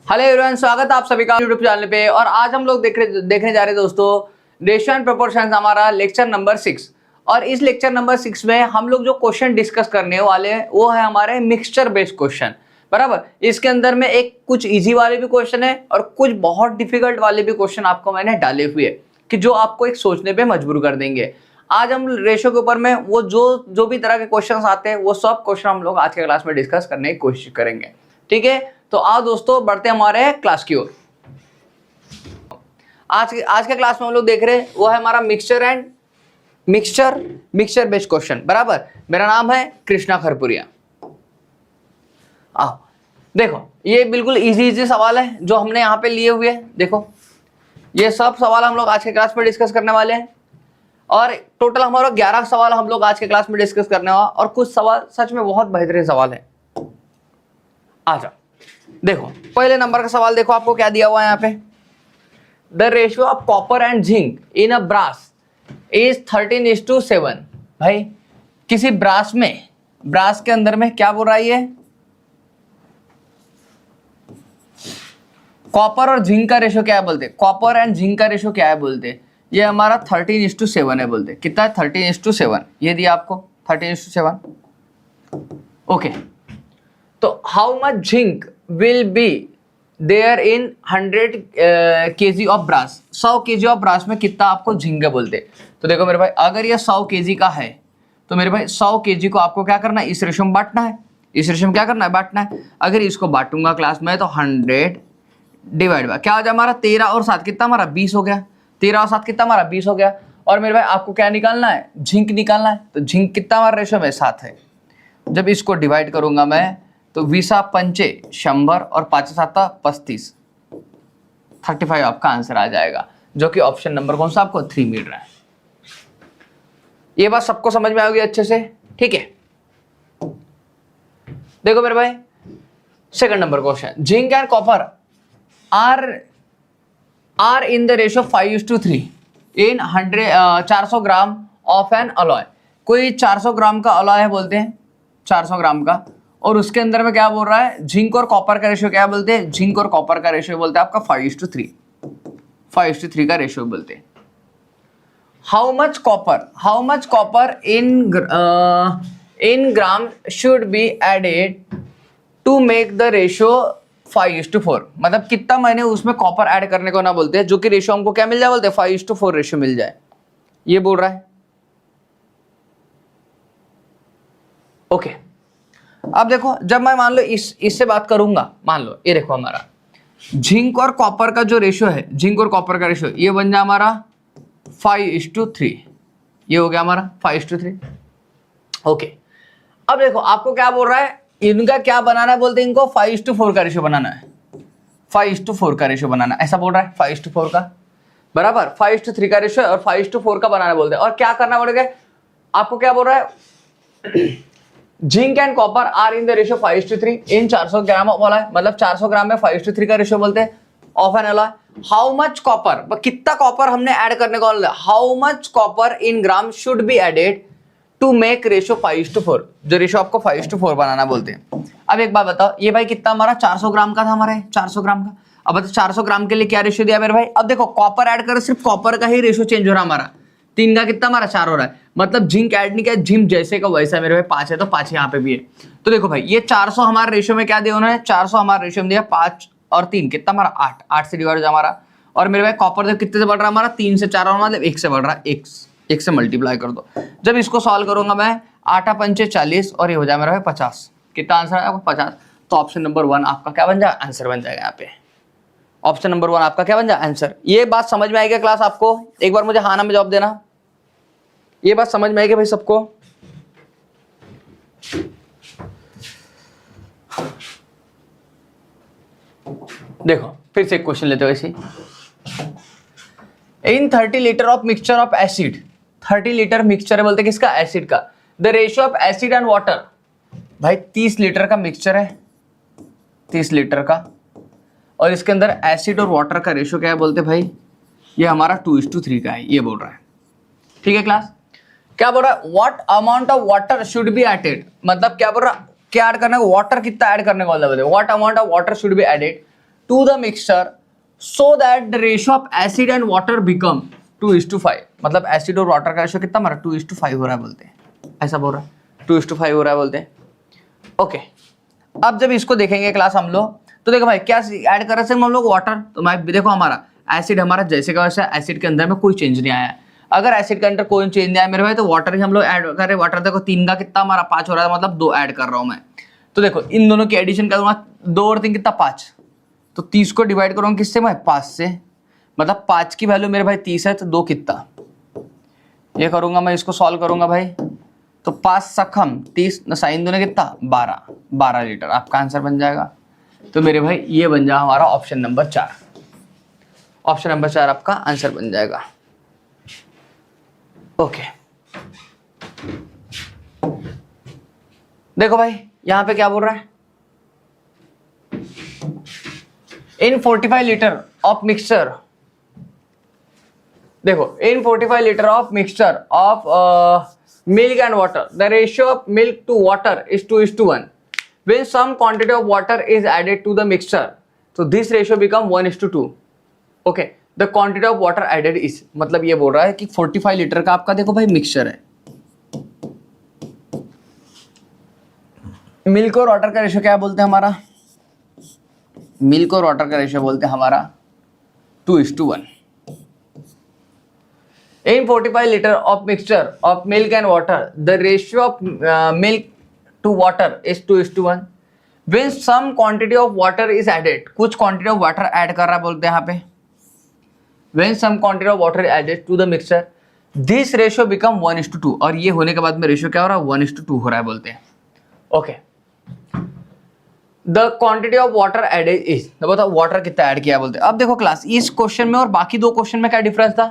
Hello everyone, स्वागत है आप सभी का यूट्यूब चैनल पे। और आज हम लोग देखने जा रहे हैं दोस्तों रेशियो एंड प्रोपोर्शंस, हमारा लेक्चर नंबर 6। और इस लेक्चर नंबर 6 में हम लोग जो क्वेश्चन डिस्कस करने वाले हैं वो है हमारे मिक्सचर बेस्ड क्वेश्चन। बराबर, इसके अंदर में एक कुछ इजी वाले भी क्वेश्चन है और कुछ बहुत डिफिकल्ट वाले भी क्वेश्चन आपको मैंने डाले हुए हैं कि जो आपको एक सोचने पे मजबूर कर देंगे। आज हम रेशियो के ऊपर में वो जो भी तरह के क्वेश्चन आते हैं वो सब क्वेश्चन हम लोग आज के क्लास में डिस्कस करने की कोशिश करेंगे। ठीक है, तो आओ दोस्तों बढ़ते हैं हमारे क्लास की ओर। आज के क्लास में हम लोग देख रहे हैं वो है हमारा मिक्सचर बेस्ड क्वेश्चन। बराबर, मेरा नाम है कृष्णा खरपुरिया। आओ देखो, ये बिल्कुल इजी सवाल है जो हमने यहाँ पे लिए हुए हैं। देखो ये सब सवाल हम लोग आज के क्लास में डिस्कस करने वाले हैं और टोटल हमारा 11 सवाल हम लोग आज के क्लास में डिस्कस करने वाला और कुछ सवाल सच में बहुत बेहतरीन सवाल है। आ जाओ देखो, पहले नंबर का सवाल देखो, आपको क्या दिया हुआ है यहाँ पे। The ratio of copper and zinc in a brass is 13:7। भाई किसी ब्रास के अंदर में क्या बोल रहा है ये, कॉपर और जिंक का रेशियो क्या है बोलते, कॉपर एंड जिंक का रेशियो क्या है बोलते, ये हमारा 13:7 है बोलते। कितना है? 13:7। ये दिया आपको 13:7। ओके, तो how much zinc will be there in 100 kg of brass. 100 kg of brass में कितना आपको जिंक है बोलते। तो देखो मेरे भाई, अगर ये 100 kg का है तो मेरे भाई 100 kg को आपको क्या करना है, इस रेशियो में बांटना है। इस रेशियो में क्या करना है, बांटना है। अगर इसको बांटूंगा क्लास में तो 100 डिवाइड बाय क्या हो जाए हमारा 13 और 7 कितना हमारा 20 हो गया। 13 और 7 कितना हमारा 20 हो गया। और मेरे भाई आपको क्या निकालना है, जिंक निकालना है। तो जिंक कितना हमारा रेशियो में 7 है। जब इसको डिवाइड करूंगा मैं तो 20×5 100 और 5×7 35, 35 आपका आंसर आ जाएगा, जो कि ऑप्शन नंबर कौन सा आपको 3 मिल रहा है। ये बात सबको समझ में आ गई अच्छे से? ठीक है, देखो मेरे भाई second number question, zinc and copper are in the ratio 5:3 in 400 gram of an alloy. कोई 400 ग्राम का अलॉय है बोलते हैं, 400 ग्राम का, और उसके अंदर में क्या बोल रहा है, जिंक और कॉपर का रेशियो क्या बोलते हैं, जिंक और कॉपर का रेशियो बोलते हैं आपका 5:3 का रेशियो बोलते हैं। How much copper in gram should be added to make the ratio 5:4। मतलब कितना मैंने उसमें कॉपर ऐड करने को ना बोलते हैं, जो कि रेशियो हमको क्या मिल जाए बोलते हैं 5:4 रेशियो मिल जाए, ये बोल रहा है। ओके, अब देखो, जब मैं मान लो इससे बात करूंगा, मान लो ये देखो हमारा जिंक और कॉपर का जो रेशियो है, जिंक और कॉपर का रेशियो ये बन जाए हमारा 5:3। ये हो गया हमारा 5:3। ओके, अब देखो आपको क्या बोल रहा है, इनका क्या बनाना है बोलते हैं, इनको 5:4 का रेशियो बनाना है। 5:4 का रेशियो बनाना, ऐसा बोल रहा है 5:4 का। बराबर, 5:3 का रेशियो और 5:4 का बनाना बोलते हैं। और क्या करना पड़ेगा, आपको क्या बोल रहा है, zinc and copper are in the ratio 5:3 in 400 gram वाला है, मतलब 400 ग्राम में 5:3 का रेशियो बोलते हैं of an alloy. How much copper, कितना कॉपर हमने ऐड करने को, how much copper in gram should be added to make ratio 5:4, जो रेशियो आपको 5:4 बनाना बोलते हैं। अब एक बात बताओ, ये भाई कितना हमारा 400 ग्राम का था, हमारे 400 ग्राम का। अब बताओ 400 ग्राम के लिए क्या रेशियो दिया मेरे भाई। अब देखो कॉपर ऐड कर, सिर्फ कॉपर का ही रेशियो चेंज हो रहा है हमारा, 3 का कितना हमारा 4 हो रहा है। मतलब जिंक ऐड नहीं किया, जिंक जैसे का वैसा मेरे भाई 5 है तो 5 यहाँ पे भी है। तो देखो भाई ये 400 हमारे रेशियो में क्या दिया उन्होंने, 400 हमारे रेशियो में दिया 5 और 3 कितना हमारा 8, 8 से डिवाइड हो हमारा। और मेरे भाई कॉपर देखो कितने से बढ़ रहा है हमारा, 3 से 4 मतलब 1 से बढ़ रहा है, 1 से मल्टीप्लाई कर दो। जब इसको सॉल्व करूंगा मैं 8×5 40 और ये हो जाए मेरा भाई 50। कितना आंसर है आपको 50। तो ऑप्शन नंबर 1 आपका क्या बन जाएगा, आंसर बन जाएगा यहाँ पे। ऑप्शन नंबर 1 आपका क्या बन जाएगा, आंसर। ये बात समझ में आएगी क्लास आपको? एक बार मुझे हाँ ना में जवाब देना। ये बात समझ में आएगी भाई सबको? देखो फिर से एक क्वेश्चन लेते हो ऐसे। इन 30 litre of mixture of acid, 30 litre mixture है बोलते किसका, एसिड का। The ratio of acid and water, भाई 30 लीटर का मिक्सचर है, 30 लीटर का, और इसके अंदर एसिड और वाटर का रेशियो क्या है बोलते भाई, ये हमारा 2:3 का है, ये बोल रहा है। ठीक है क्लास, क्या बोल रहा है, what amount of water should be added, मतलब क्या बोल रहा, क्या ऐड करने को, वाटर कितना ऐड करने को बोलते हैं, what amount of water should be added to the mixture so that the ratio of acid and water become 2:5। मतलब एसिड और वाटर का रेशियो कितना हमारा 2:5 हो रहा है बोलते हैं, ऐसा बोल रहा है 2:5 हो रहा है बोलते हैं। ओके, अब जब इसको देखेंगे क्लास हम लोग, तो देखो भाई क्या ऐड कर रहे थे हम लोग, वाटर। तो भाई देखो हमारा एसिड हमारा जैसे का वैसे, एसिड के अंदर में कोई चेंज नहीं आया है। अगर एसिड के अंदर कोई चेंज नहीं आया मेरे भाई, तो वाटर ही हम लोग ऐड कर रहे हैं। वाटर देखो 3 का कितना हमारा 5 हो रहा है, मतलब 2 ऐड कर रहा हूं मैं। तो देखो इन दोनों की एडिशन करूंगा, 2 और 3 कितना 5, तो 30 को डिवाइड करूंगा किससे भाई 5 से, मतलब 5 की वैल्यू मेरे भाई 30 है, तो 2 कितना, ये करूंगा मैं, इसको सॉल्व करूंगा भाई, तो 5 सखम 30 साइन दोनों कितना 12 लीटर आपका आंसर बन जाएगा। तो मेरे भाई ये बन जाएगा हमारा ऑप्शन नंबर 4, ऑप्शन नंबर 4 आपका आंसर बन जाएगा। ओके, देखो भाई यहां पे क्या बोल रहा है, इन 45 लीटर ऑफ मिक्सचर, देखो इन 45 litre of mixture of milk and water, the ratio of milk to water is 2:1. When some quantity of water is added to the mixture, so this ratio become 1:2. Okay, the quantity of water added is, मतलब ये बोल रहा है कि 45 litre का आपका देखो भाई मिक्सचर है, मिल्क और वाटर का रेशियो क्या बोलते हैं हमारा, मिल्क और वाटर का रेशियो बोलते हैं हमारा 2:1. In 45 liter of mixture of milk and water, the ratio of milk to water is 2:1. When some quantity of water is added, कुछ quantity of water add कर रहा है बोलते हैं यहाँ पे, when some quantity of water is added to the mixture, this ratio become 1:2. और ये होने के बाद में रेशियो क्या हो रहा है 1:2 हो रहा है बोलते हैं। Okay, the quantity of water added is, बताओ वाटर कितना ऐड किया बोलते हैं। अब देखो क्लास इस क्वेश्चन में और बाकी 2 क्वेश्चन में क्या डिफरेंस था,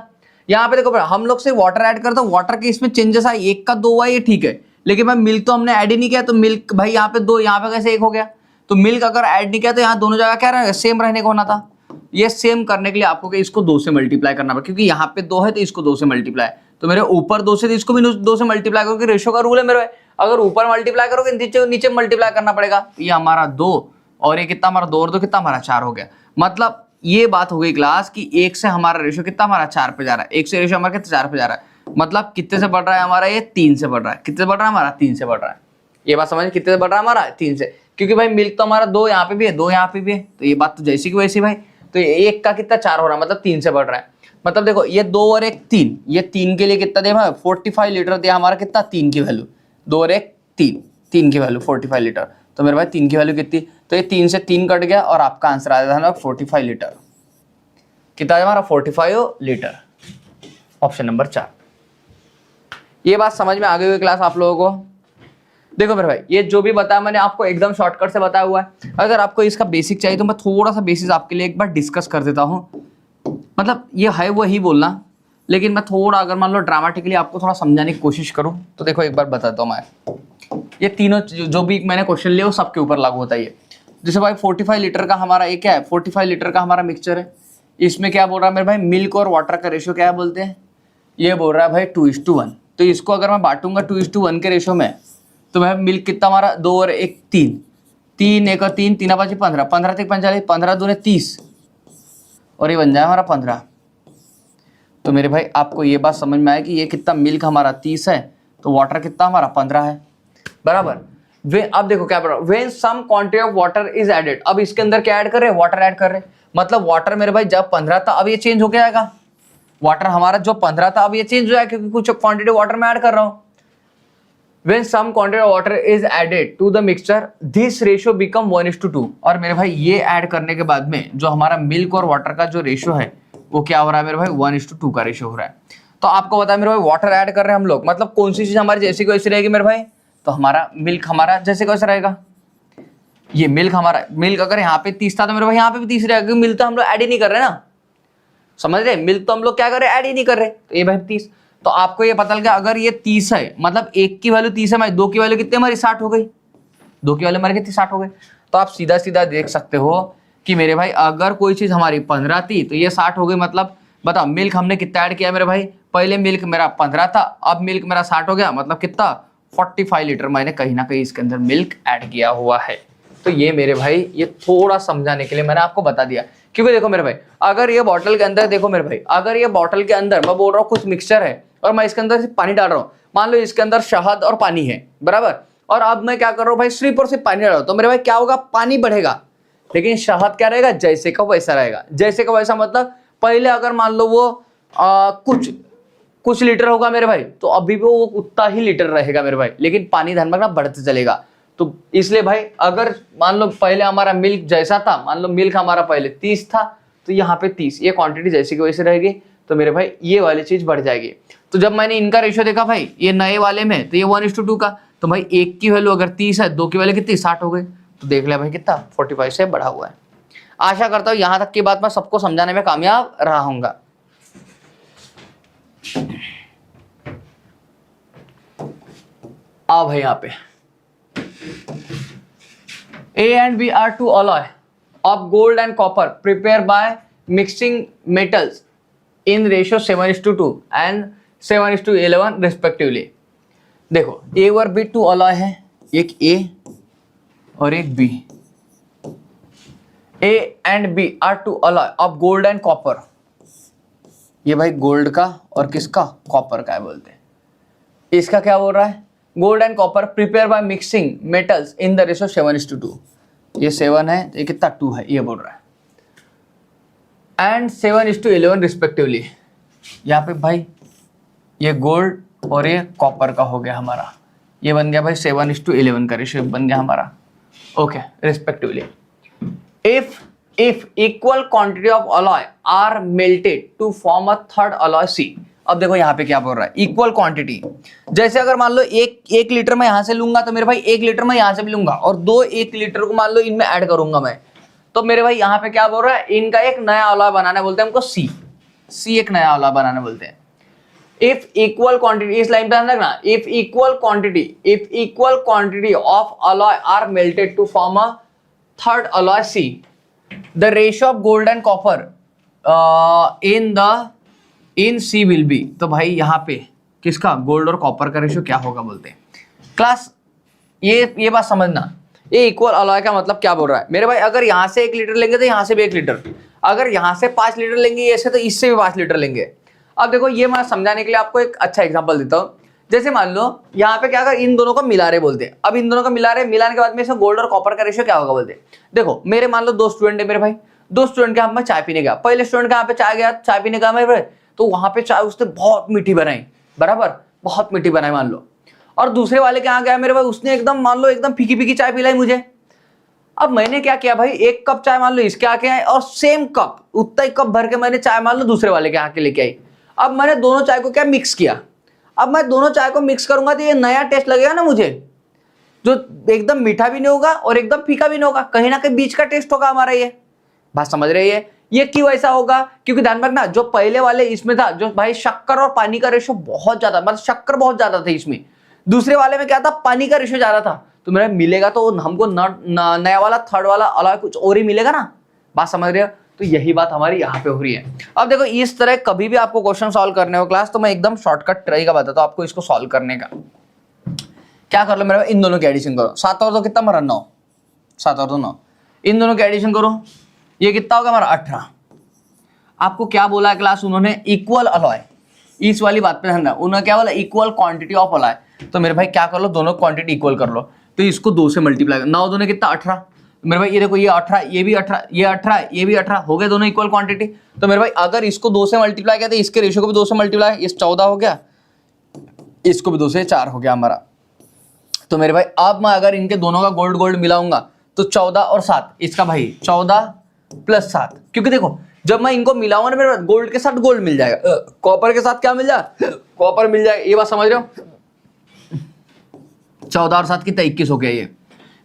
यहाँ पे देखो हम लोग से वाटर ऐड करते हैं, वाटर के इसमें चेंजेस आए, 1 का 2 हुआ ये ठीक है, लेकिन भाई मिल्क तो हमने ऐड ही नहीं किया, तो मिल्क भाई यहाँ पे 2, यहाँ पे कैसे 1 हो गया, तो मिल्क अगर ऐड नहीं किया तो यहाँ दोनों जगह क्या रहेगा सेम रहने को होना था। ये सेम करने के लिए आपको इसको 2 से मल्टीप्लाई करना पड़ेगा, क्योंकि यहाँ पे 2 है तो इसको 2 से मल्टीप्लाई, तो मेरे ऊपर 2 से, तो इसको भी 2 से मल्टीप्लाई करो, क्योंकि रेशियो का रूल है मेरे भाई, अगर ऊपर मल्टीप्लाई करोगे नीचे नीचे मल्टीप्लाई करना पड़ेगा। ये हमारा 2 और ये कितना हमारा 2 और 2 कितना हमारा 4 हो गया। मतलब ये बात हो गई क्लास कि 1 से हमारा रेशियो कितना हमारा 4 पे जा रहा है, 1 से रेशियो हमारा कितना 4 पे जा रहा है, मतलब कितने से बढ़ रहा है हमारा ये 3 से बढ़ रहा है, कितने से बढ़ रहा है हमारा 3 से बढ़ रहा है। ये बात समझ, कितने से बढ़ रहा है हमारा 3 से, क्योंकि भाई मिल्क तो हमारा 2 यहाँ पे भी है 2 यहाँ पे भी है, तो ये बात तो जैसी की वैसी भाई, तो 1 का कितना 4 हो रहा है, मतलब 3 से बढ़ रहा है। मतलब देखो ये 2 और 1 3, ये 3 के लिए कितना दिया भाई 45 लीटर दिया हमारा, कितना 3 की वैल्यू, 2 और 1 3 की वैल्यू 45 लीटर, तो मेरे भाई 3 की वैल्यू कितनी, तो ये 3 से 3 कट गया और आपका आंसर आ जाता है 45 लीटर, कितना है हमारा 45 लीटर, ऑप्शन नंबर 4। ये बात समझ में आ गई हुई क्लास आप लोगों को। देखो मेरे भाई ये जो भी बताया मैंने आपको एकदम शॉर्टकट से बताया हुआ है, अगर आपको इसका बेसिक चाहिए तो मैं थोड़ा सा बेसिस आपके लिए एक बार डिस्कस कर देता हूँ। मतलब ये है वही बोलना, लेकिन मैं थोड़ा अगर मान लो ड्रामेटिकली आपको थोड़ा समझाने की कोशिश करूँ, तो देखो एक बार बताता हूँ मैं, ये तीनों जो भी मैंने क्वेश्चन लिया वो सबके ऊपर लागू होता है ये। जैसे भाई 45 लीटर का हमारा एक क्या है, 45 लीटर का हमारा मिक्सचर है, इसमें क्या बोल रहा है मेरे भाई मिल्क और वाटर का रेशियो क्या है बोलते हैं, ये बोल रहा है भाई 2:1। तो इसको अगर मैं बांटूंगा 2:1 के रेशियो में, तो भाई मिल्क कितना हमारा 2 और 1 3, 3 1 और 3 3 5 15, 15 3 45, 15 2 30, और ये बन जाए हमारा 15। तो मेरे भाई आपको ये बात समझ में आए कि ये कितना मिल्क हमारा 30 है, तो वाटर कितना हमारा 15 है बराबर। अब देखो क्या बोल रहा है, when some quantity of water is added, अब इसके अंदर क्या ऐड कर रहे हैं वाटर ऐड कर रहे हैं, मतलब वाटर मेरे भाई जब 15 था अब ये चेंज हो जाएगा, वाटर हमारा जो 15 था अब ये चेंज हो जाएगा, क्योंकि कुछ क्वांटिटी वाटर में ऐड कर रहा हूं। When some quantity of water is added to the mixture, this ratio become 1:2। और मेरे भाई ये ऐड करने के बाद में जो हमारा मिल्क और वाटर का जो रेशियो है वो क्या हो रहा है मेरे भाई 1:2 का रेशियो हो रहा है। तो आपको पता है मेरे भाई वाटर ऐड कर रहे हैं हम लोग, मतलब कौन सी चीज हमारी जैसी को वैसी रहेगी मेरे भाई, तो हमारा मिल्क हमारा जैसे को वैसा रहेगा। ये मिल्क हमारा, मिल्क अगर यहाँ पे 30 था तो मेरे भाई यहाँ पे भी 30 रहेगा, क्योंकि मिल्क तो हम लोग ऐड ही नहीं कर रहे ना, समझ रहे, मिल्क तो हम लोग क्या कर रहे हैं ऐड ही नहीं कर रहे, तो ये भाई 30। तो आपको ये पता लग गया अगर ये 30 है, मतलब 1 की वैल्यू 30 है, मैं 2 की वैल्यू कितनी हमारी 60 हो गई, 2 की वैल्यू हमारी कितनी 60 हो गई। तो आप सीधा सीधा देख सकते हो कि मेरे भाई अगर कोई चीज हमारी 15 थी तो ये 60 हो गई। मतलब बताओ मिल्क हमने कितना ऐड किया मेरे भाई, पहले मिल्क मेरा 15 था, अब मिल्क मेरा 60 हो गया, मतलब कितना 45 लीटर मैंने कहीं ना कहीं इसके अंदर मिल्क ऐड किया हुआ है। तो ये मेरे भाई ये थोड़ा समझाने के लिए मैंने आपको बता दिया, क्योंकि देखो मेरे भाई अगर ये बॉटल के अंदर, देखो मेरे भाई अगर ये बॉटल के अंदर मैं बोल रहा हूँ कुछ मिक्सचर है और मैं इसके अंदर से पानी डाल रहा हूँ, मान लो इसके अंदर शहद और पानी है बराबर, और अब मैं क्या कर रहा हूँ भाई सिर्फ और सिर्फ पानी डाल रहा हूँ, तो मेरे भाई क्या होगा, पानी बढ़ेगा, लेकिन शहद क्या रहेगा, जैसे का वैसा रहेगा। जैसे का वैसा मतलब पहले अगर मान लो वो कुछ लीटर होगा मेरे भाई, तो अभी भी वो उतना ही लीटर रहेगा मेरे भाई, लेकिन पानी ध्यान रखना बढ़ते चलेगा। तो इसलिए भाई अगर मान लो पहले हमारा मिल्क जैसा था, मान लो मिल्क हमारा पहले 30 था, तो यहाँ पे 30, ये क्वांटिटी जैसी की वैसे रहेगी, तो मेरे भाई ये वाली चीज बढ़ जाएगी। तो जब मैंने इनका रेशियो देखा भाई ये नए वाले में, तो ये 1:2 का, तो भाई एक की वैल्यू अगर 30 है, 2 की वैल्यू कितनी 60 हो गई, तो देख लिया भाई कितना 45 से बढ़ा हुआ है। आशा करता हूँ यहाँ तक की बात मैं सबको समझाने में कामयाब रहा हूँगा। आओ भाई यहाँ पे A and B are two alloy of gold and copper prepared by mixing metals in ratio 7:2 and 7:11 respectively। देखो A और B टू अलॉय है, एक A और एक B। A and B are two alloy of gold and copper। ये भाई gold का और किसका, कॉपर का है बोलते हैं। इसका क्या बोल रहा है, gold and copper prepare by mixing metals in the ratio 7:2। ये 7 है, ये कितना 2 है, ये बोल रहा है, एंड 7:11 रिस्पेक्टिवली। यहाँ पे भाई ये गोल्ड और ये कॉपर का हो गया हमारा, ये बन गया भाई 7:11 का रेशियो बन गया हमारा, okay respectively. If equal quantity of alloy are melted to form a third alloy C. अब देखो यहाँ पे क्या बोल रहा है, इक्वल क्वांटिटी, जैसे अगर मान लो एक लीटर मैं यहाँ से लूंगा, तो मेरे भाई 1 लीटर मैं यहाँ से भी लूंगा, और 1 लीटर को मान लो इनमें ऐड करूंगा मैं, तो मेरे भाई यहाँ पे क्या बोल रहा है, इनका एक नया अलॉय बनाना बोलते हैं हमको सी एक नया अलॉय बनाना बोलते हैं। इफ इक्वल क्वांटिटी, इस लाइन पे ध्यान रखना, if equal quantity of alloy are melted to form a third alloy C, the ratio of gold and copper in C will be. तो भाई यहाँ पे किसका, गोल्ड और कॉपर का रेशियो क्या होगा बोलते हैं क्लास। ये बात समझना, ये इक्वल अलॉय का मतलब क्या बोल रहा है मेरे भाई, अगर यहाँ से 1 लीटर लेंगे तो यहाँ से भी 1 लीटर, अगर यहाँ से 5 लीटर लेंगे ऐसे, तो इससे भी 5 लीटर लेंगे। अब देखो ये मैं समझाने के लिए आपको एक अच्छा एग्जांपल देता हूँ। जैसे मान लो यहाँ पे क्या, अगर इन दोनों को मिला रहे बोलते हैं, अब इन दोनों को मिलाने के बाद में इसमें गोल्ड और कॉपर का रेशियो क्या होगा बोलते हैं। देखो मेरे मान लो 2 स्टूडेंट है मेरे भाई, 2 स्टूडेंट के यहाँ मैं चाय पीने गया, पहले स्टूडेंट के यहाँ पे चाय पीने गया मेरे भाई, तो वहां पे चाय उसने बहुत मीठी बनाई, बराबर बहुत मीठी बनाई मान लो, और दूसरे वाले के यहाँ गया मेरे भाई, उसने एकदम मान लो एकदम फीकी फीकी चाय पिलाई मुझे। अब मैंने क्या किया भाई, 1 कप चाय मान लो इसके आके आए, और सेम कप उतना ही कप भर के मैंने चाय मान लो दूसरे वाले के यहाँ के लेके आई। अब मैंने दोनों चाय को क्या मिक्स किया, अब मैं दोनों चाय को मिक्स करूंगा तो ये नया टेस्ट लगेगा ना मुझे, जो एकदम मीठा भी नहीं होगा और एकदम फीका भी नहीं होगा, कहीं ना कहीं बीच का टेस्ट होगा हमारा। ये बात समझ रही है, ये क्यों ऐसा होगा, क्योंकि ध्यान रखना जो पहले वाले इसमें था, जो भाई शक्कर और पानी का रेशियो बहुत ज्यादा, मतलब शक्कर बहुत ज्यादा था इसमें, दूसरे वाले में क्या था, पानी का रेशियो ज्यादा था, तो मेरा मिलेगा तो हमको नया वाला थर्ड वाला अलॉय कुछ और ही मिलेगा ना। बात समझ रहे हो, तो यही बात हमारी यहाँ पे हो रही है। अब देखो इस तरह कभी भी आपको क्वेश्चन सॉल्व करने हो क्लास, तो मैं एकदम शॉर्टकट ट्राई का बताता हूँ आपको इसको सॉल्व करने का। क्या कर लो मेरे, इन दोनों की एडिशन करो, 7 और 2 कितना हमारा 9, 7 और 2 9, इन दोनों की एडिशन करो, ये कितना होगा हमारा 18। आपको क्या बोला है क्लास, उन्होंने इक्वल अलॉय, इस वाली बात पे ध्यान रखना, उन्होंने क्या बोला, इक्वल क्वांटिटी ऑफ अलॉय। तो मेरे भाई क्या कर लो, दोनों क्वांटिटी इक्वल कर लो, तो इसको 2 से मल्टीप्लाई, 9 2 कितना 18, मेरे भाई ये देखो ये 18, ये भी 18, ये 18, ये भी 18, हो गए दोनों इक्वल क्वांटिटी। तो मेरे भाई अगर इसको 2 से मल्टीप्लाई किया तो इसके रेशियो को भी 2 से मल्टीप्लाई, इस 14 हो गया, इसको भी 2 से 4 हो गया हमारा। तो मेरे भाई अब मैं अगर इनके दोनों का गोल्ड गोल्ड मिलाऊंगा तो 14 और 7, इसका भाई 14 + 7, क्योंकि देखो जब मैं इनको मिलाऊंगा ना मेरे गोल्ड के साथ गोल्ड मिल जाएगा, कॉपर के साथ क्या मिल जाएगा, कॉपर मिल जाएगा। ये बात समझ रहे हो, 14 और 7 कितना 21 हो गया ये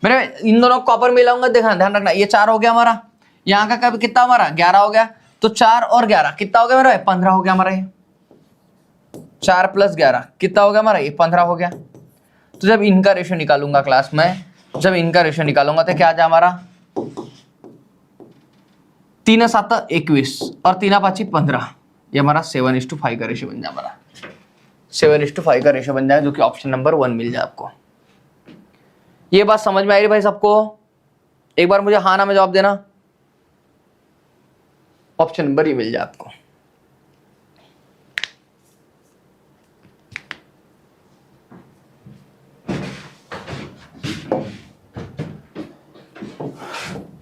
मेरे, इन दोनों कॉपर मिलाऊंगा, देखना ध्यान रखना, ये 4 हो गया हमारा, यहाँ का कब कितना हमारा 11 हो गया, तो 4 और 11 कितना हो गया मेरा 15 हो गया हमारा, ये 4 + 11 कितना हो गया हमारा, ये 15 हो गया। तो जब इनका रेशियो निकालूंगा क्लास में, जब इनका रेशियो निकालूंगा तो क्या आ जाए हमारा 3 7 21 और 3 5 15, ये हमारा 7:5 का रेशियो बन जाए, हमारा 7:5 का रेशियो बन जाए, जो कि ऑप्शन नंबर 1 मिल जाए आपको। ये बात समझ में आई रही भाई सबको, एक बार मुझे हाँ ना में जवाब देना, ऑप्शन नंबर ये मिल जाए आपको।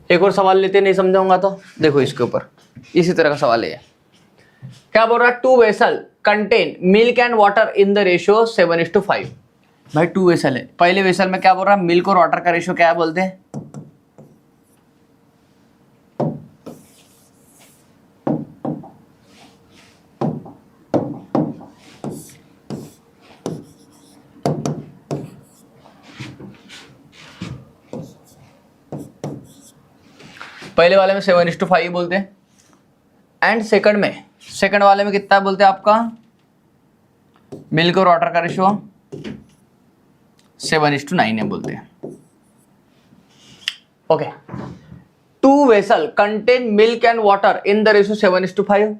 एक और सवाल लेते, नहीं समझाऊंगा तो देखो इसके ऊपर इसी तरह का सवाल है। क्या बोल रहा है, 2 vessel contain milk and water in the ratio 7:5। भाई 2 वेसल है, पहले वेसल में क्या बोल रहा है, मिल्क और वाटर का रेशियो क्या है बोलते हैं, पहले वाले में 7:5 बोलते हैं, एंड सेकंड वाले में कितना बोलते हैं आपका, मिल्क और वाटर का रेशियो 7:9 है बोलते हैं। Okay, 2 vessel contain milk and water in the ratio 7:5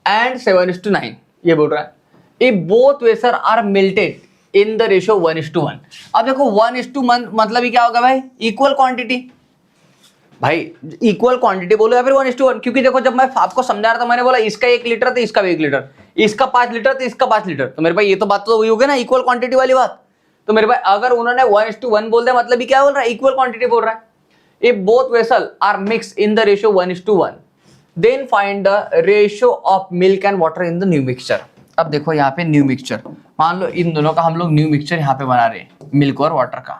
and 7:9, ये बोल रहा है। If both vessel are melted in the ratio 1:1। अब देखो 1:1 मतलब ही क्या होगा भाई, इक्वल क्वांटिटी। भाई इक्वल क्वांटिटी बोलो या फिर 1:1, क्योंकि देखो जब मैं आपको समझा रहा था मैंने बोला इसका 1 लीटर तो इसका भी 1 लीटर, इसका 5 लीटर तो इसका 5 लीटर, तो मेरे भाई ये तो बात तो वही हो गई ना, इक्वल क्वांटिटी वाली बात। तो मेरे भाई अगर उन्होंने 1:1 बोल दिया मतलब ही क्या बोल रहा है, इक्वल क्वांटिटी बोल रहा है। If both vessel are mix in the ratio 1:1 then find the ratio of milk and water in the new mixture. अब देखो यहाँ पे न्यू मिक्सचर, मान लो इन दोनों का हम लोग न्यू मिक्सचर यहाँ पे बना रहे हैं, मिल्क और वाटर का,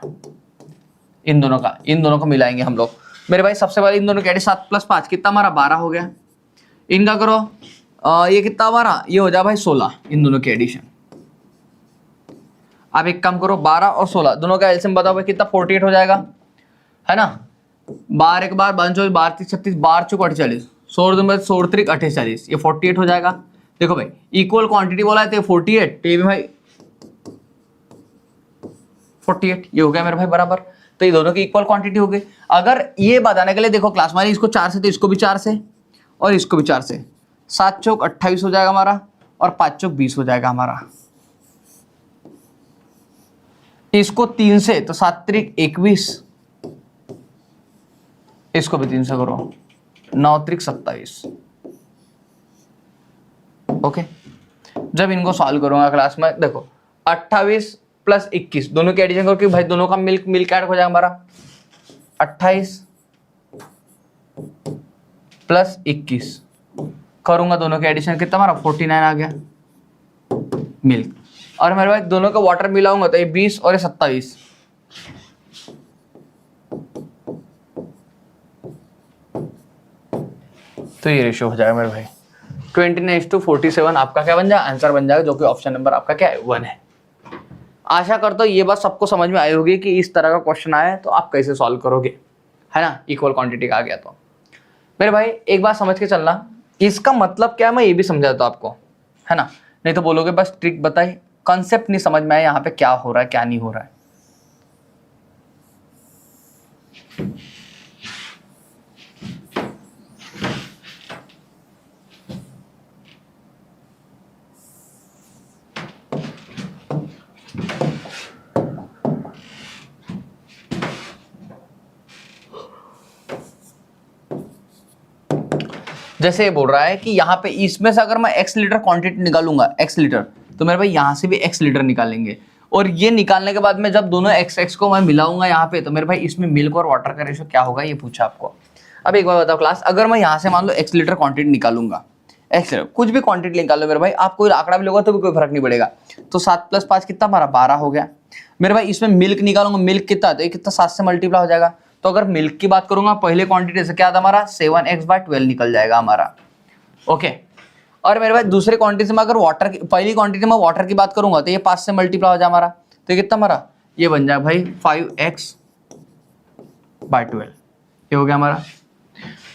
इन दोनों को मिलाएंगे हम लोग। मेरे भाई सबसे पहले इन दोनों के 7 + 5 कितना हमारा 12 हो गया, इनका करो ये कितना हमारा, ये हो जाए भाई 16, इन दोनों के एडिशन। आप एक काम करो, 12 और 16 दोनों का एलसीएम बताओ भाई कितना, 48 हो जाएगा, है ना। 12 एक बार 12 12 36 12 चौक 48, 16 16 3 48, ये 48 हो जाएगा। देखो भाई इक्वल क्वांटिटी बोला है तो 48, तो ये भी भाई 48, ये हो गया मेरे भाई बराबर। तो ये दोनों की इक्वल क्वांटिटी हो गई। अगर ये बताने के लिए देखो क्लास में इसको 4 से तो इसको भी 4 से और इसको भी 4 से, 7 चौक 28 हो जाएगा हमारा और 5 चौक 20 हो जाएगा हमारा। इसको 3 से तो 7 त्रिक 21, इसको भी 3 से करो 9 त्रिक 27। ओके, जब इनको सॉल्व करूंगा क्लास में देखो 28 + 21 दोनों की एडिशन करो, भाई दोनों का मिल्क ऐड हो जाएगा हमारा 28 + 21 करूंगा, दोनों के एडिशन कितना हमारा 49 आ गया मिल्क। और मेरे भाई दोनों का वाटर मिलाऊंगा तो ये 20 और ये 27, तो ये रेशियो हो जाएगा मेरे भाई 29:47। आपका क्या बन जाएगा, आंसर बन जाएगा, जो कि ऑप्शन नंबर आपका क्या है 1 है। आशा करता हूँ ये बात सबको समझ में आई होगी कि इस तरह का क्वेश्चन आया तो आप कैसे सॉल्व करोगे, है ना, इक्वल क्वांटिटी का आ गया तो। मेरे भाई एक बात समझ के चलना, इसका मतलब क्या है मैं ये भी समझाता हूँ आपको, है ना, नहीं तो बोलोगे बस ट्रिक बताई, कॉन्सेप्ट नहीं समझ में आया यहाँ पे क्या हो रहा है क्या नहीं हो रहा है। जैसे ये बोल रहा है कि यहाँ पे इसमें से अगर मैं x लीटर क्वांटिटी निकालूंगा x लीटर, तो मेरे भाई यहाँ से भी x लीटर निकालेंगे, और ये निकालने के बाद में जब दोनों x को मैं मिलाऊंगा यहाँ पे, तो मेरे भाई इसमें मिल्क और वाटर का रेशियो क्या होगा ये पूछा आपको। अब एक बार बताओ क्लास, अगर मैं यहाँ से मान लो x लीटर क्वांटिटी निकालूंगा, x लीटर कुछ भी क्वांटिटी निकालो मेरे भाई, आप कोई आंकड़ा भी लोगे तो भी कोई फर्क नहीं पड़ेगा। तो 7 + 5 कितना हमारा 12 हो गया मेरे भाई। इसमें मिल्क निकालूंगा, मिल्क कितना, तो ये कितना 7 से मल्टीप्लाई हो जाएगा। तो अगर मिल्क की बात करूंगा पहले क्वांटिटी से क्या था हमारा 7x/12 निकल जाएगा हमारा। ओके, और मेरे भाई दूसरे क्वांटिटी में अगर वाटर की, पहली क्वांटिटी में वाटर की बात करूंगा तो ये 5 से मल्टीप्लाई हो जाए हमारा, तो ये कितना हमारा, ये बन जाए भाई 5x/12, ये हो गया हमारा।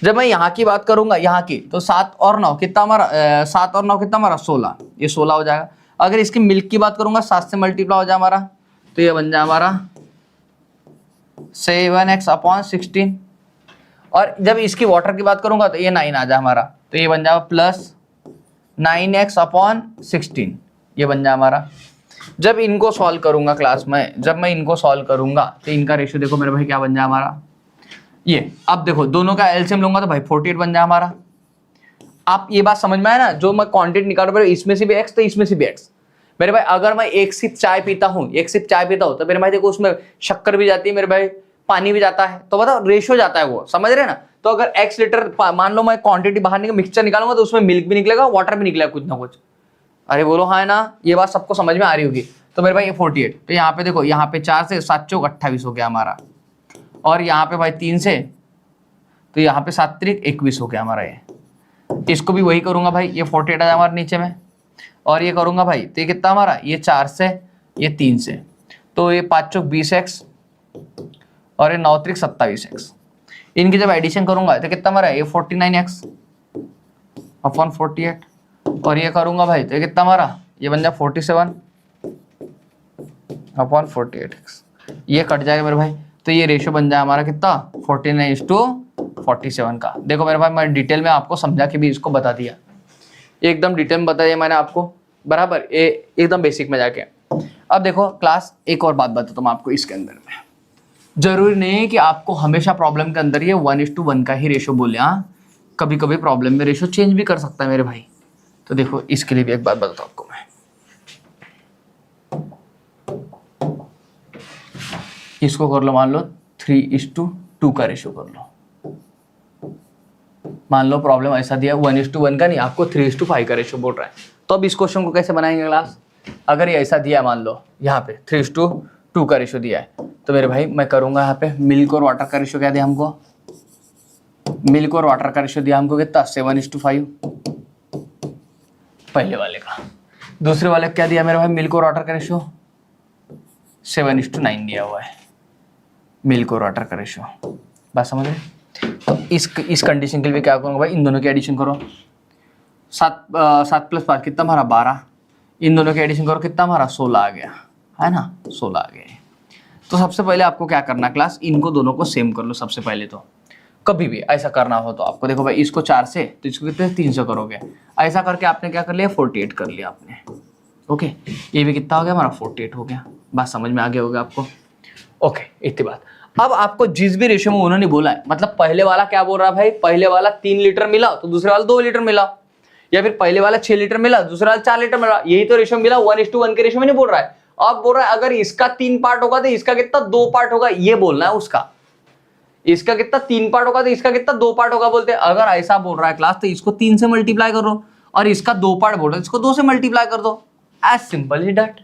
जब मैं यहाँ की बात करूंगा, यहाँ की, तो 7 और 9 कितना हमारा, 7 और 9 कितना हमारा 16, ये 16 हो जाएगा। अगर इसकी मिल्क की बात करूंगा 7 से मल्टीप्लाई हो जाए हमारा, तो ये बन जाए हमारा 7x/16। और जब इसकी वाटर की बात करूंगा तो ये 9 आ जाए हमारा, तो ये बन जाएगा +9x/16, ये बन जाए हमारा। जब इनको सॉल्व करूंगा क्लास में, जब मैं इनको सॉल्व करूंगा तो इनका रेशियो देखो मेरे भाई क्या बन जाए हमारा, ये अब देखो दोनों का एलसीएम लूंगा तो भाई 48 बन जाए हमारा। आप ये बात समझ में आया ना, जो मैं क्वांटिटी निकाल रहा हूं इसमें से भी एक्स तो इसमें से भी एक्स। मेरे भाई अगर मैं एक सिप चाय पीता हूं तो मेरे भाई देखो उसमें शक्कर भी जाती है मेरे भाई, पानी भी जाता है, तो बताओ रेशियो जाता है वो, समझ रहे हैं ना। तो अगर एक्स लीटर मान लो मैं क्वांटिटी बाहर निकल मिक्सचर निकालूंगा तो उसमें मिल्क भी निकलेगा, वाटर भी निकलेगा कुछ ना कुछ। अरे बोलो हाँ है ना, ये बात सबको समझ में आ रही होगी। तो मेरे भाई ये 48, तो यहाँ पे देखो यहाँ पे 4 से 7 चौक 28 हो गया हमारा, और यहाँ पे भाई 3 से, तो यहाँ पे 7 त्रिक 21 हो गया हमारा। ये इसको भी वही करूंगा भाई, ये 48 आ जाए हमारे नीचे में, और ये करूंगा भाई तो ये कितना हमारा, ये 4 से ये 3 से, तो ये 5 चौक 20x और ये 9 त्रिक 27x। इनकी जब एडिशन करूंगा तो कितना हमारा, ये 49x अपॉन 48, और ये करूंगा भाई तो ये कितना हमारा, ये बन जाए 47 अपॉन 48x। ये कट जाएगा मेरे भाई, तो ये रेशियो बन जाए हमारा कितना, 49:47 का। देखो मेरे भाई मैं डिटेल में आपको समझा के भी इसको बता दिया, एकदम डिटेल में बता दिया मैंने आपको, बराबर एकदम बेसिक में जाके। अब देखो क्लास एक और बात बताता हूँ मैं आपको इसके अंदर में, जरूरी नहीं है कि आपको हमेशा प्रॉब्लम के अंदर ये 1:1 का ही रेशियो बोले, हाँ कभी कभी प्रॉब्लम में रेशियो चेंज भी कर सकता है मेरे भाई। तो देखो इसके लिए भी एक बात बताता हूँ आपको मैं, इसको कर लो मान लो 3:2 का रेशियो कर लो। मान लो प्रॉब्लम ऐसा दिया 1:1 का नहीं, आपको 3:5 का रेशियो बोल रहा है, तो अब इस क्वेश्चन को कैसे बनाएंगे क्लास। अगर ये ऐसा दिया मान लो यहाँ पे 3:2 का रेशियो दिया है, तो मेरे भाई मैं करूंगा यहाँ पे मिल्क और वाटर का रेशियो क्या दिया हमको, मिल्क और वाटर का रेशियो दिया हमको कितना 7:5 पहले वाले का। दूसरे वाले क्या दिया मेरे भाई, मिल्क और वाटर का रेशियो 7:9 दिया हुआ है, मिल्क और वाटर का रेशियो। बात समझ रहे। तो इस कंडीशन के लिए क्या करूँगा भाई, इन दोनों की एडिशन करो, 7 + 5 कितना हमारा 12, इन दोनों की एडिशन करो कितना हमारा 16 आ गया, है ना 16 आ गया। तो सबसे पहले आपको क्या करना क्लास, इनको दोनों को सेम कर लो सबसे पहले। तो कभी भी ऐसा करना हो तो आपको देखो भाई, इसको 4 से तो इसको कितने 3 से करोगे, ऐसा करके आपने क्या कर लिया 48 कर लिया आपने। ओके ये भी कितना हो गया हमारा 48 हो गया। बात समझ में आ गया होगा आपको। ओके इतनी बात। अब आपको जिस भी रेशियो में उन्होंने बोला है, मतलब पहले वाला क्या बोल रहा है भाई, पहले वाला 3 लीटर मिला तो दूसरे वाला 2 लीटर मिला, या फिर पहले वाला 6 लीटर मिला दूसरा वाला 4 लीटर मिला, यही तो रेशियो मिला। 1:1 के रेशियो में नहीं बोल रहा है, अब बोल रहा है अगर इसका 3 पार्ट होगा तो इसका कितना 2 पार्ट होगा, ये बोलना है उसका। इसका कितना 3 पार्ट होगा तो इसका कितना 2 पार्ट होगा बोलते हैं। अगर ऐसा बोल रहा है क्लास तो इसको 3 से मल्टीप्लाई करो, और इसका 2 पार्ट बोल रहा है इसको 2 से मल्टीप्लाई कर दो, एज सिंपल ही डैट,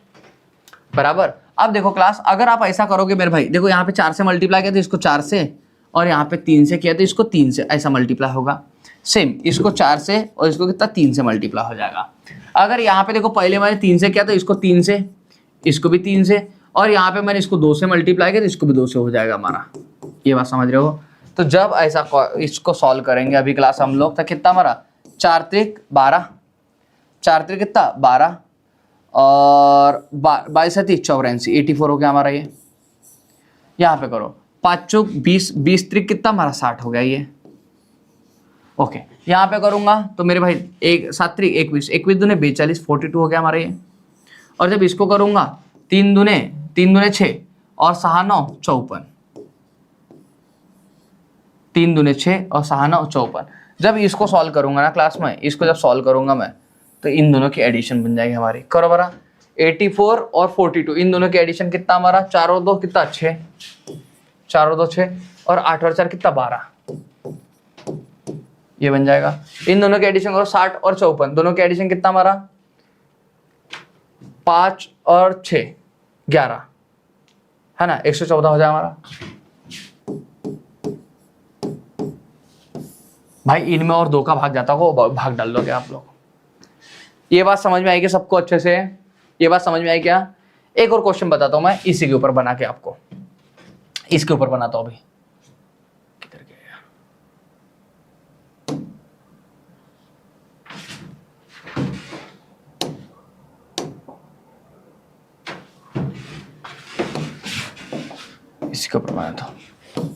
बराबर। अब देखो क्लास अगर आप ऐसा करोगे मेरे भाई, देखो यहाँ पे 4 से मल्टीप्लाई किया तो इसको 4 से, और यहाँ पे 3 से किया तो इसको 3 से, ऐसा मल्टीप्लाई होगा। सेम इसको 4 से और इसको कितना 3 से मल्टीप्लाई हो जाएगा। अगर यहाँ पे देखो पहले मैंने 3 से किया तो इसको 3 से, इसको भी 3 से, और यहाँ पे मैंने इसको 2 से मल्टीप्लाई किया तो इसको भी 2 से हो जाएगा हमारा। ये बात समझ रहे हो। तो जब ऐसा इसको सॉल्व करेंगे अभी क्लास हम लोग, तो कितना हमारा 4 त्रिक 12, 4 त्रिक कितना 12 और 22 84 84 हो गया हमारा। ये यहाँ पे करो 5 चौक 20, 20 त्रिक कितना हमारा 60 हो गया ये। ओके यहाँ पे करूंगा तो मेरे भाई 7 त्रिक 21, 21 दूने 42 42 हो गया हमारा ये। और जब इसको करूंगा 3 दूने 6 और 6 9 54, 3 दूने 6 और 6 9 54। जब इसको सॉल्व करूंगा ना क्लास में, इसको जब सॉल्व करूंगा मैं तो इन दोनों की एडिशन बन जाएगी हमारी। करो बरा 84 और 42, इन दोनों की एडिशन कितना हमारा 4 और 2 कितना 6, 4 और 2 6, और 8 और 4 कितना 12, ये बन जाएगा। इन दोनों की एडिशन करो 60 और 54, दोनों की एडिशन कितना हमारा 5 और 6 11, है ना 114 हो जाएगा हमारा। भाई इनमें और 2 का भाग जाता हो, भाग डाल दोगे आप लोग। ये बात समझ में आएगी सबको अच्छे से, ये बात समझ में आई क्या। एक और क्वेश्चन बताता हूं मैं इसी के ऊपर बना के आपको, इसके ऊपर बनाता हूं अभी। किधर गया, इसके ऊपर बनाता हूं।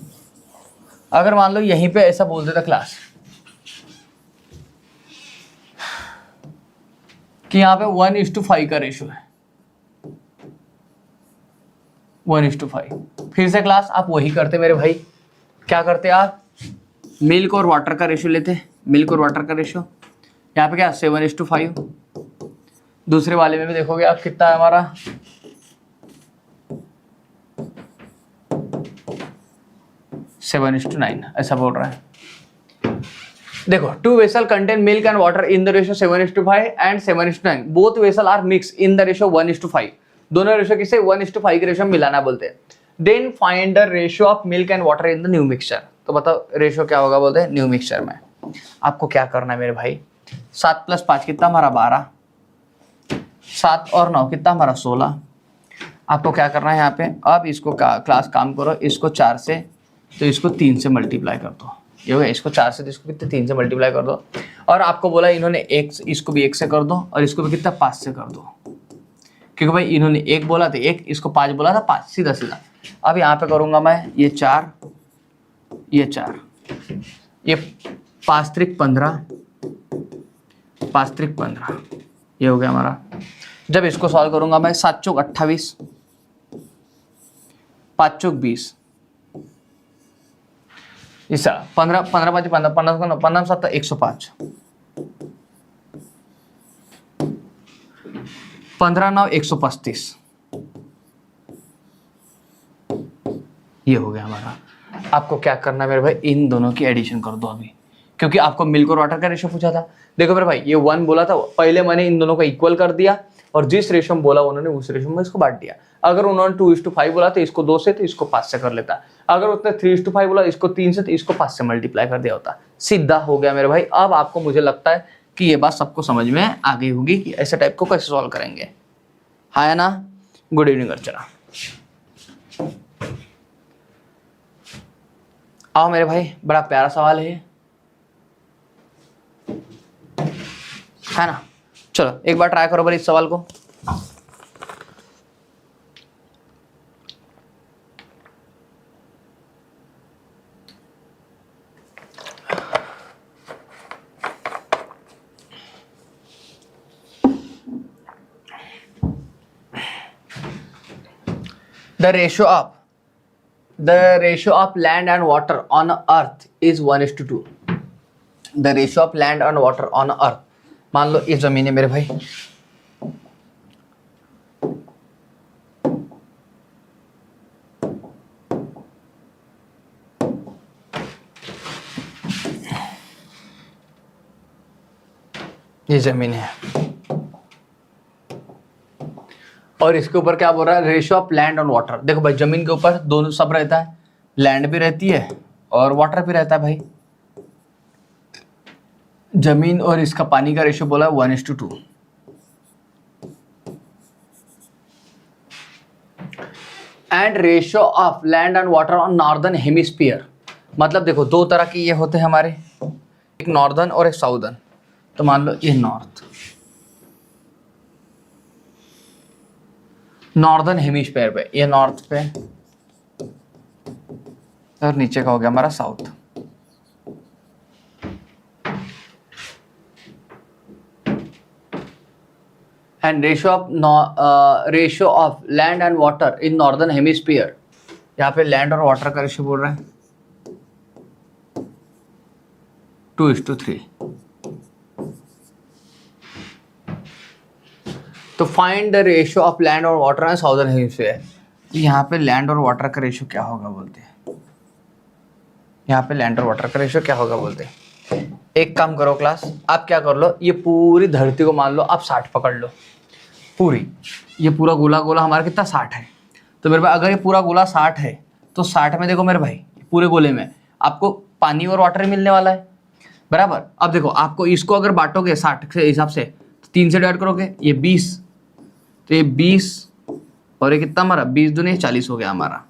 अगर मान लो यहीं पे ऐसा बोल देता क्लास कि यहाँ पे 1:5 का रेशियो है, 1:5, फिर से क्लास आप वही करते मेरे भाई, क्या करते आप, मिल्क और वाटर का रेशियो लेते, मिल्क और वाटर का रेशियो यहाँ पे क्या 7:5। दूसरे वाले में भी देखोगे आप कितना है हमारा 7:9 ऐसा बोल रहा है। देखो 2 vessel contain milk and water in the ratio 7:5 and 7:9, both vessel are mixed in the ratio 1:5। दोनों रेशियो किसे 1:5 के रेशियो में मिलाना बोलते हैं। Then find the ratio of milk and water in the new mixture. तो बताओ रेशियो क्या होगा बोलते हैं न्यू मिक्सचर में। आपको क्या करना है मेरे भाई, 7 + 5 कितना हमारा 12, 7 और 9 कितना हमारा 16। आपको क्या करना है यहाँ पे, अब इसको क्लास काम करो, इसको 4 से तो इसको 3 से मल्टीप्लाई कर दो, ये हो गया। इसको 4 से तो इसको कितने 3 से मल्टीप्लाई कर दो। और आपको बोला इन्होंने 1, इसको भी 1 से कर दो और इसको भी कितना 5 से कर दो, क्योंकि भाई इन्होंने 1 बोला था 1, इसको 5 बोला था 5, सीधा सीधा। अब यहाँ पे करूँगा मैं ये 4, ये 4, ये 5 त्रिक 15, 5 त्रिक 15, ये हो गया हमारा। जब इसको सॉल्व करूँगा मैं 7 चौक 28, 5 चौक 20, ऐसा 15 15 5 15 15 15 7 105, 15 9 135, ये हो गया हमारा। आपको क्या करना है मेरे भाई, इन दोनों की एडिशन कर दो अभी, क्योंकि आपको मिल्क और वाटर का रेशियो पूछा था। देखो मेरे भाई ये 1 बोला था, पहले मैंने इन दोनों को इक्वल कर दिया और जिस रेशियो में बोला उन्होंने उस रेशियो में इसको बांट दिया। अगर उन्होंने 2:5 बोला तो इसको 2 से तो इसको 5 से कर लेता। अगर उसने 3:5 बोला इसको 3 से तो इसको 5 से मल्टीप्लाई कर दिया होता। सीधा हो गया मेरे भाई। अब आपको मुझे लगता है कि ये बात सबको समझ में आ गई होगी कि ऐसे टाइप को कैसे सॉल्व करेंगे, है ना। गुड इवनिंग अर्चना। आओ मेरे भाई, बड़ा प्यारा सवाल है ना। चलो एक बार ट्राई करो भाई इस सवाल को। The ratio of land and water on earth is 1:2। The ratio of land and water on earth, मान लो ये जमीन है मेरे भाई, ये जमीन है और इसके ऊपर क्या बोल रहा है, ratio of land on water. देखो भाई जमीन के ऊपर दोनों सब रहता है, लैंड भी रहती है और वाटर भी रहता है भाई। जमीन और इसका पानी का रेशियो बोला है 1:2। And ratio of land and water on northern hemisphere. मतलब देखो दो तरह के ये होते हैं हमारे, एक नॉर्दर्न और एक साउदर्न। तो मान लो ये नॉर्दर्न हेमिस्फीयर पे, ये नॉर्थ पे और नीचे का हो गया हमारा south. And ratio of land and water in northern hemisphere, यहाँ पे लैंड और वाटर का रेशियो बोल रहा है 2:3। तो find the ratio of land और वाटर इन साउदर्न हेमिस्फीयर। यहाँ पे लैंड और वाटर का रेशियो क्या होगा बोलते हैं, यहाँ पे लैंड और वाटर का रेशियो क्या होगा बोलते हैं। एक काम करो क्लास, आप क्या कर लो, ये पूरी धरती को मान लो आप 60 पकड़ लो पूरी, ये पूरा गोला गोला हमारा कितना 60 है। तो मेरे भाई अगर ये पूरा गोला 60 है तो 60 में देखो मेरे भाई पूरे गोले में आपको पानी और वाटर मिलने वाला है बराबर। अब देखो आपको इसको अगर बांटोगे 60 के हिसाब से तो 3 से डिवाइड करोगे, ये 20, तो ये 20 और ये कितना हमारा 20 दूनी 40 हो गया हमारा।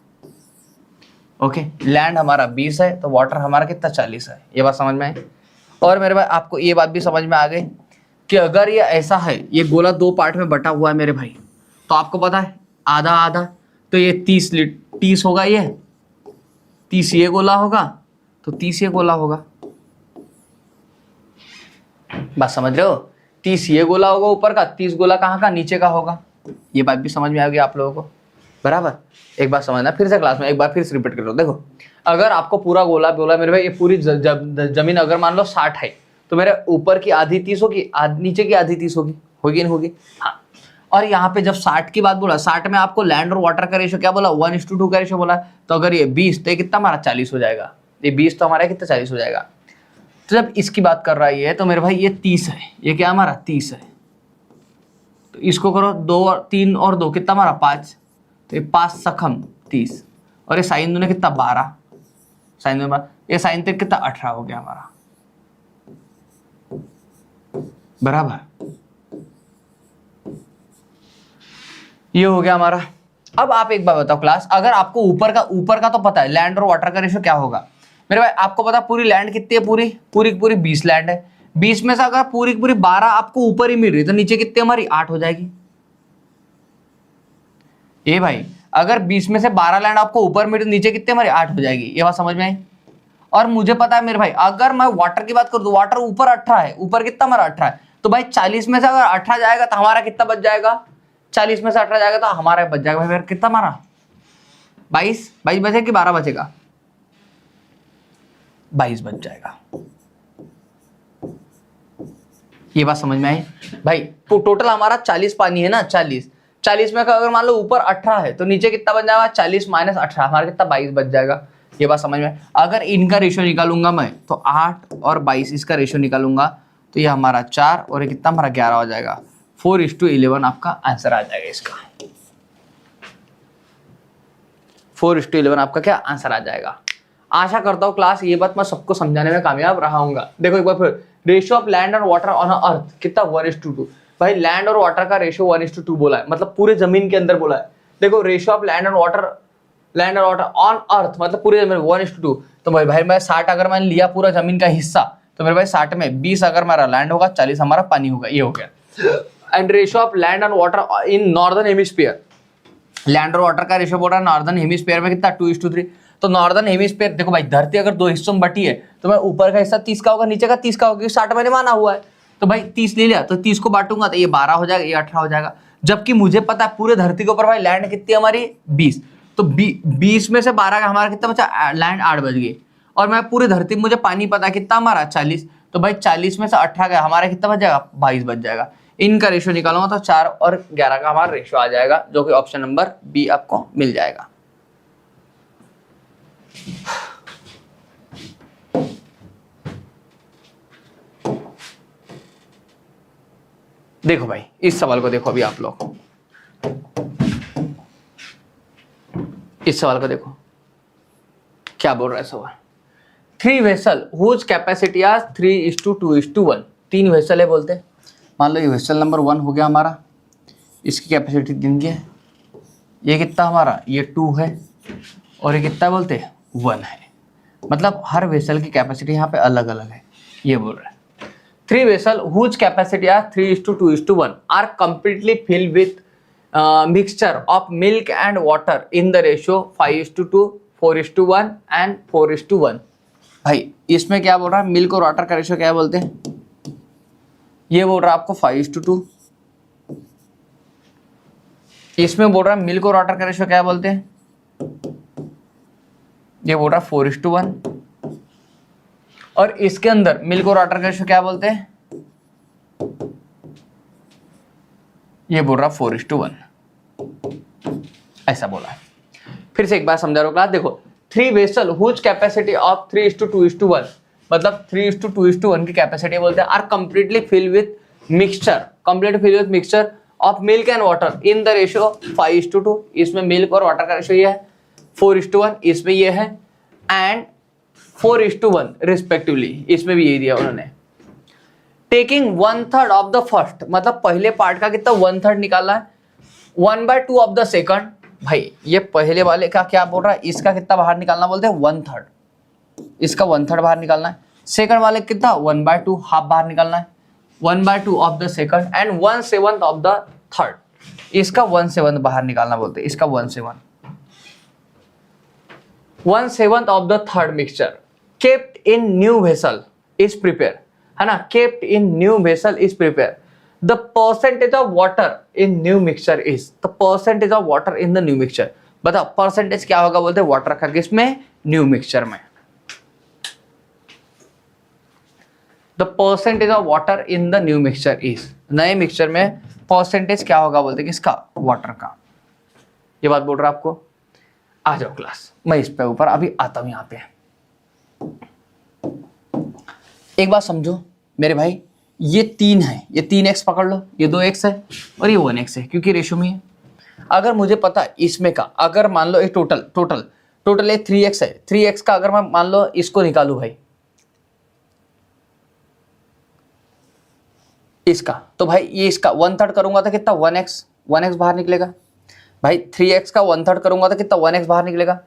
ओके, लैंड हमारा 20 है तो वाटर हमारा कितना 40 है। ये बात समझ में आई। और मेरे भाई आपको ये बात भी समझ में आ गई कि अगर ये ऐसा है, ये गोला 2 पार्ट में बटा हुआ है मेरे भाई, तो आपको पता है आधा आधा, तो ये 30 होगा, ये 30 ये गोला होगा तो 30 ये गोला होगा। बात समझ रहे हो, 30 ये गोला होगा ऊपर का, 30 गोला कहाँ का नीचे का होगा। ये बात भी समझ में आएगी आप लोगों को बराबर। एक बार समझना फिर से क्लास में, एक बार फिर से रिपीट कर लो। देखो अगर आपको पूरा गोला बोला मेरे भाई, ये पूरी जमीन अगर मान लो 60 है, तो मेरे ऊपर की आधी 30 होगी, नीचे की आधी 30 होगी, होगी नहीं होगी? हाँ। और यहाँ पे जब 60 की बात बोला, 60 में आपको लैंड और वाटर का रेशो क्या बोला, 1:2 का रेशो बोला। तो अगर ये 20 तो ये कितना हमारा 40 हो जाएगा, ये 20 तो हमारा कितना 40 हो जाएगा। तो जब इसकी बात कर रहा है ये, तो मेरे भाई ये 30 है, ये क्या हमारा 30 है, तो इसको करो 2 और 3 और 2 कितना हमारा 5, तो ये 5 सखम 30, और ये साइन 2 ने कितना 12, साइन 2 ये साइन 3 कितना 18 हो गया हमारा, बराबर। ये हो गया हमारा। अब आप एक बार बताओ क्लास, अगर आपको ऊपर का तो पता है लैंड और वाटर का रेशो क्या होगा मेरे भाई, आपको पता पूरी लैंड कितनी है, पूरी 20 लैंड है, 20 में से अगर पूरी 12 आपको ऊपर ही मिल रही, तो नीचे कितनी हमारी 8 हो जाएगी। ये भाई अगर 20 में से 12 लैंड आपको ऊपर मिल रही, नीचे कितनी हमारी 8 हो जाएगी। ये बात समझ में आई। और मुझे पता है मेरे भाई, अगर मैं वाटर की बात करूं तो वाटर ऊपर 18 है, ऊपर कितना हमारा 18 है, तो भाई 40 में से अगर 18 जाएगा तो हमारा कितना बच जाएगा, 40 में से 18 जाएगा तो हमारा बच जाएगा भाई कितना हमारा 22 बचेगा कि 12 बचेगा, 22 बच जाएगा। ये बात समझ में आई भाई। तो टोटल हमारा 40 पानी है ना, 40 में अगर मान लो ऊपर 18 है तो नीचे कितना बन जाएगा, 40 माइनस 18 हमारा कितना 22 बच जाएगा। ये बात समझ में। अगर इनका रेशियो निकालूंगा मैं तो 8 और 22 इसका रेशियो निकालूंगा तो ये हमारा 4 और ये कितना हमारा 11 हो जाएगा। 4:11 आपका आंसर आ जाएगा इसका। 4:11 आपका क्या आंसर आ जाएगा। आशा करता हूँ क्लास ये बात मैं सबको समझाने में कामयाब रहा हूँगा। देखो एक बार फिर, रेशियो ऑफ लैंड और वाटर ऑन अर्थ कितना 1:2। भाई लैंड और वाटर का रेशियो 1:2 बोला है, मतलब पूरे जमीन के अंदर बोला है। देखो रेशियो ऑफ लैंड और वाटर ऑन अर्थ मतलब पूरे जमीन 1:2। तो भाई मैं 60 अगर मैंने लिया पूरा जमीन का हिस्सा, तो मेरे भाई 60 में 20 अगर हमारा लैंड होगा, 40 हमारा पानी होगा। ये हो गया। And ratio of land and water in northern hemisphere, land और वाटर का रेशियो बोल रहा है नॉर्दर्न हेमिस्फीयर में कितना 2:3। तो नॉर्दर्न हेमिस्फीयर देखो भाई, धरती अगर 2 हिस्सों में बटी है तो मैं ऊपर का हिस्सा 30 का होगा, नीचे का 30 का होगा, क्योंकि 60 मैंने माना हुआ है। तो भाई 30 ले लिया तो 30 को बांटूंगा तो ये 12 हो जाएगा, ये 18 हो जाएगा। जबकि मुझे पता है पूरे धरती के ऊपर भाई लैंड कितनी हमारी 20, तो 20 में से 12 का हमारा कितना बचा, लैंड 8 बच गई। और मैं पूरी धरती मुझे पानी पता है कितना हमारा 40, तो भाई 40 में से 18 का हमारा कितना बच जाएगा, 22 बच जाएगा। इनका रेशियो निकालूंगा तो 4 और 11 का हमारा रेशियो आ जाएगा, जो कि ऑप्शन नंबर बी आपको मिल जाएगा। देखो भाई इस सवाल को देखो, अभी आप लोग इस सवाल को देखो क्या बोल रहा है सवाल। 3 वेसल हुज कैपेसिटी आज 3:2:1। 3 वेसल है बोलते हैं। मान लो ये वेसल नंबर 1 हो गया हमारा, इसकी कैपेसिटी 3 की है। ये कितना हमारा, ये 2 है, और ये कितना बोलते हैं 1 है। मतलब हर वेसल की कैपेसिटी यहाँ पे अलग अलग है। ये बोल रहा है 3 vessel whose capacity are 3:2:1 are completely filled with mixture of milk and water in the ratio 5:2, 4:1 and 4:1। भाई इसमें क्या बोल रहा है, मिल्क और वाटर का रेशियो क्या बोलते हैं, ये बोल रहा है आपको 5:2। इसमें बोल रहा है मिल्क और वाटर का रेशियो क्या बोलते हैं, ये बोल रहा है 4:1। और इसके अंदर मिल्क और वाटर का रेशियो क्या बोलते हैं, ये बोल रहा 4:1। ऐसा बोला है। फिर से एक बार समझा रहा हूं क्लास। देखो 3 वेसल हुज कैपेसिटी ऑफ 3:2:1 मतलब 3:2:1 की कैपेसिटी बोलते हैं are completely filled with mixture of milk and water in the ratio 5:2। इसमें मिल्क और वाटर का रेशियो ये है, 4:1 इसमें ये है, एंड 4:1 रिस्पेक्टिवली इसमें भी यही दिया उन्होंने। टेकिंग 1/3 ऑफ द फर्स्ट मतलब पहले पार्ट का कितना 1/3 निकालना है, 1/2 ऑफ द सेकंड। भाई ये पहले वाले का क्या बोल रहा है, इसका कितना बाहर निकालना बोलते हैं 1/3, इसका 1/3 बाहर निकालना है। सेकंड वाले कितना 1/2 हाफ बाहर निकालना है, 1/2 of the second and 1/7 of the third, इसका 1/7 बाहर निकालना बोलते हैं, इसका 1/7 of the third mixture kept in new vessel is prepare, है ना, kept in new vessel is prepare. The percentage of water in new mixture is, the percentage of water in the new mixture. बताओ percentage क्या होगा बोलते हैं water का, किसमें new mixture में। The percentage of water in the new mixture is, नए mixture में परसेंटेज क्या होगा बोलते किसका, वाटर का। ये बात बोल रहा आपको। आ जाओ क्लास, मैं इस पे ऊपर अभी आता हूं। यहां पे एक बात समझो मेरे भाई, ये 3 है, ये 3x पकड़ लो, ये 2x है और ये 1x है, क्योंकि रेशो में है। अगर मुझे पता इसमें का, अगर मान लो एक टोटल ये 3x है, 3x का अगर मैं मान लो इसको निकालू भाई, इसका, तो भाई ये इसका 1/3 करूंगा तो कितना 1x बाहर निकलेगा भाई। 3x का 1/3 करूंगा तो कितना 1x बाहर निकलेगा।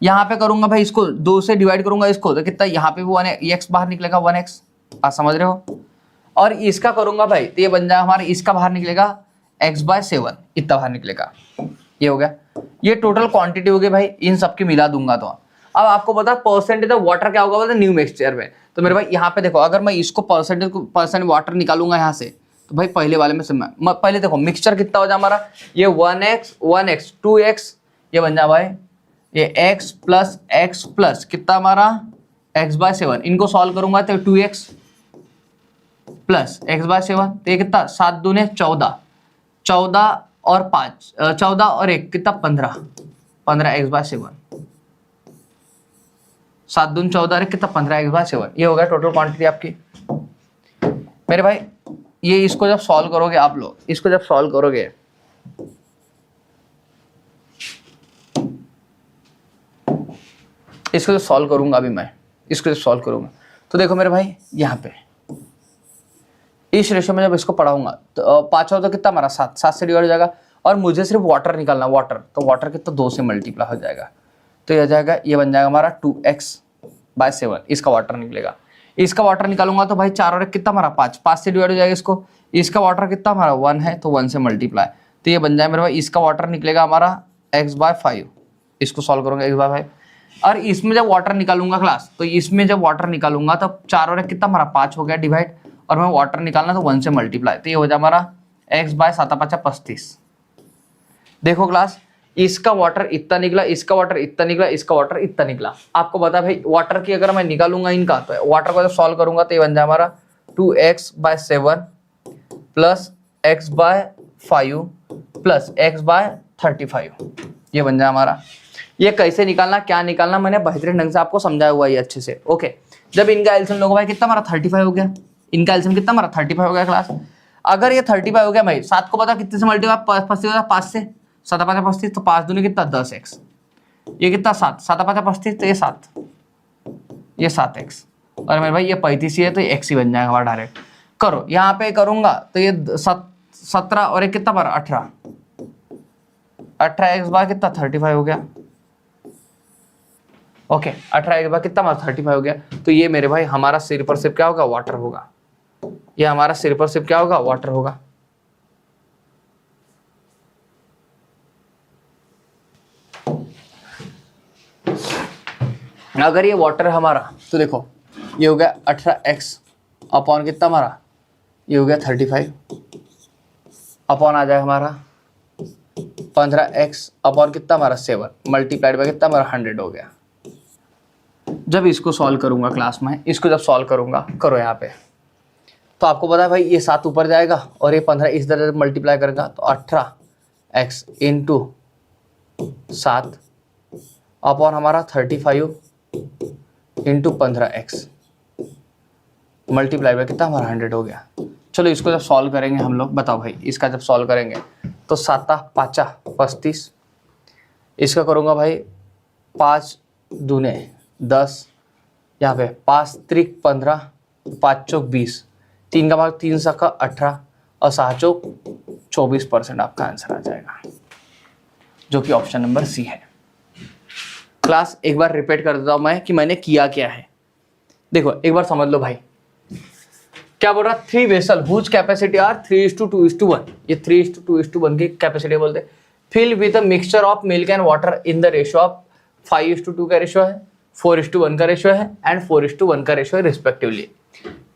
यहाँ पे करूंगा भाई इसको 2 से डिवाइड करूंगा इसको तो कितना, यहाँ पे भी 1x बाहर निकलेगा 1x, आप समझ रहे हो। और इसका करूंगा भाई तो ये बन जाएगा हमारा, इसका बाहर निकलेगा x/7, इतना बाहर निकलेगा। ये हो गया, ये टोटल क्वांटिटी हो गई भाई, इन सबकी मिला दूंगा तो। अब आपको पता परसेंटेज ऑफ वाटर क्या होगा बोलते न्यू मिक्सचर में। तो मेरे भाई यहाँ पे देखो, अगर मैं इसको परसेंट वाटर निकालूंगा यहाँ से, तो भाई पहले वाले में से मैं पहले देखो मिक्सचर कितना हो जाए हमारा, ये 1x 2x, ये बन जाए भाई ये x प्लस कितना हमारा x/7। इनको सॉल्व करूंगा तो 2x प्लस x/7, तो ये कितना 7 दूने 14, 14 और 5, 14 और 1 कितना 15 x/7, 7 दून 14 कितना 15 x/7। ये हो गया टोटल क्वांटिटी आपकी। मेरे भाई ये इसको जब सॉल्व करोगे आप लोग, इसको जब सॉल्व करोगे इसको जब सॉल्व करूंगा अभी मैं, इसको जब सॉल्व करूंगा तो देखो मेरे भाई यहाँ पे इस रेशो में जब इसको पढ़ाऊंगा तो 5 हो तो कितना हमारा 7 से डिवाइड हो जाएगा। और मुझे सिर्फ वाटर निकालना, वाटर, तो वाटर कितना 2 से मल्टीप्लाई हो जाएगा, तो ये जाएगा, ये बन जाएगा हमारा 2x/7, इसका वाटर निकलेगा। इसका वाटर निकालूंगा तो भाई 4 और 1 कितना हमारा 5 से डिवाइड हो जाएगा इसको। इसका वाटर कितना हमारा 1 है, तो 1 से मल्टीप्लाई, तो ये बन जाए मेरे भाई, इसका वाटर निकलेगा हमारा x/5, इसको सॉल्व करूंगा x/5। और इसमें जब वाटर निकालूंगा क्लास, तो इसमें जब वाटर निकालूंगा तो 4 और 1 कितना हमारा 5 हो गया डिवाइड, और मैं वाटर निकालना तो 1 से मल्टीप्लाई, तो ये हो जाए हमारा x/7 35। देखो क्लास, इसका वाटर इतना निकला, इसका वाटर इतना निकला, इसका वाटर इतना निकला। आपको बता भाई वाटर की अगर मैं निकालूंगा इनका, तो वाटर को जब सॉल्व करूंगा तो ये बन जाए हमारा 2x/7 plus x/5 plus x/35, ये बन जाए हमारा। ये कैसे निकालना, क्या निकालना, मैंने बेहतरीन ढंग से आपको समझाया हुआ है अच्छे से। ओके, जब इनका एलसीएम लोगे भाई कितना हमारा 35 हो गया, इनका एलसीएम कितना हमारा 35 हो गया क्लास। अगर ये 35 हो गया भाई, 7 को पता कितने से मल्टीप्लाई 5 से, 7 5 35, तो 5 दूनी कितना 10x, ये कितना 7, 7 5 35, तो ये 7, ये 7x, और मेरे भाई ये 35 ही है तो ये x ही बन जाएगा हमारा डायरेक्ट। करो यहाँ पे करूंगा तो ये 17 और एक कितना हमारा 18x कितना 35 हो गया। ओके, 18x कितना हमारा 35 हो गया। तो ये मेरे भाई हमारा सिर पर सिर्फ क्या होगा, वाटर होगा। ये हमारा सिर पर सिर्फ क्या होगा, वाटर होगा। अगर ये वाटर हमारा, तो देखो ये हो गया 18x अपॉन कितना हमारा, ये हो गया 35 अपॉन आ जाएगा हमारा 15x अपॉन कितना हमारा 7 मल्टीप्लाइड बाय कितना हमारा 100 हो गया। जब इसको सॉल्व करूंगा क्लास में, इसको जब सॉल्व करूंगा, करो यहाँ पे, तो आपको पता है भाई ये 7 ऊपर जाएगा और ये 15 इस तरह से मल्टीप्लाई करेगा, तो 18x इंटू 7 अपॉन हमारा 35 इंटू 15x मल्टीप्लाई बाय कितना हमारा 100 हो गया। चलो इसको जब सॉल्व करेंगे हम लोग, बताओ भाई इसका जब सॉल्व करेंगे तो 7 5 35, इसका करूँगा भाई 5 दूने 10, यहाँ पे 5 त्रिक 15, 5 चौक 20, 3 का भाग 3 सका 18 और 7 चौक 24% आपका आंसर आ जाएगा, जो कि ऑप्शन नंबर सी है। क्लास एक बार रिपीट कर देता हूं मैं कि मैंने किया क्या है। देखो एक बार समझ लो भाई, क्या बोल रहा, 3 वेसल हुज कैपेसिटी आर 3:2:1, ये 3:2:1 की कैपेसिटी बोलते हैं। Fill with a mixture of milk and water in the ratio of 5:2 का रेशियो है, 4:1 का रेशियो है एंड 4:1 का रेशियो है respectively.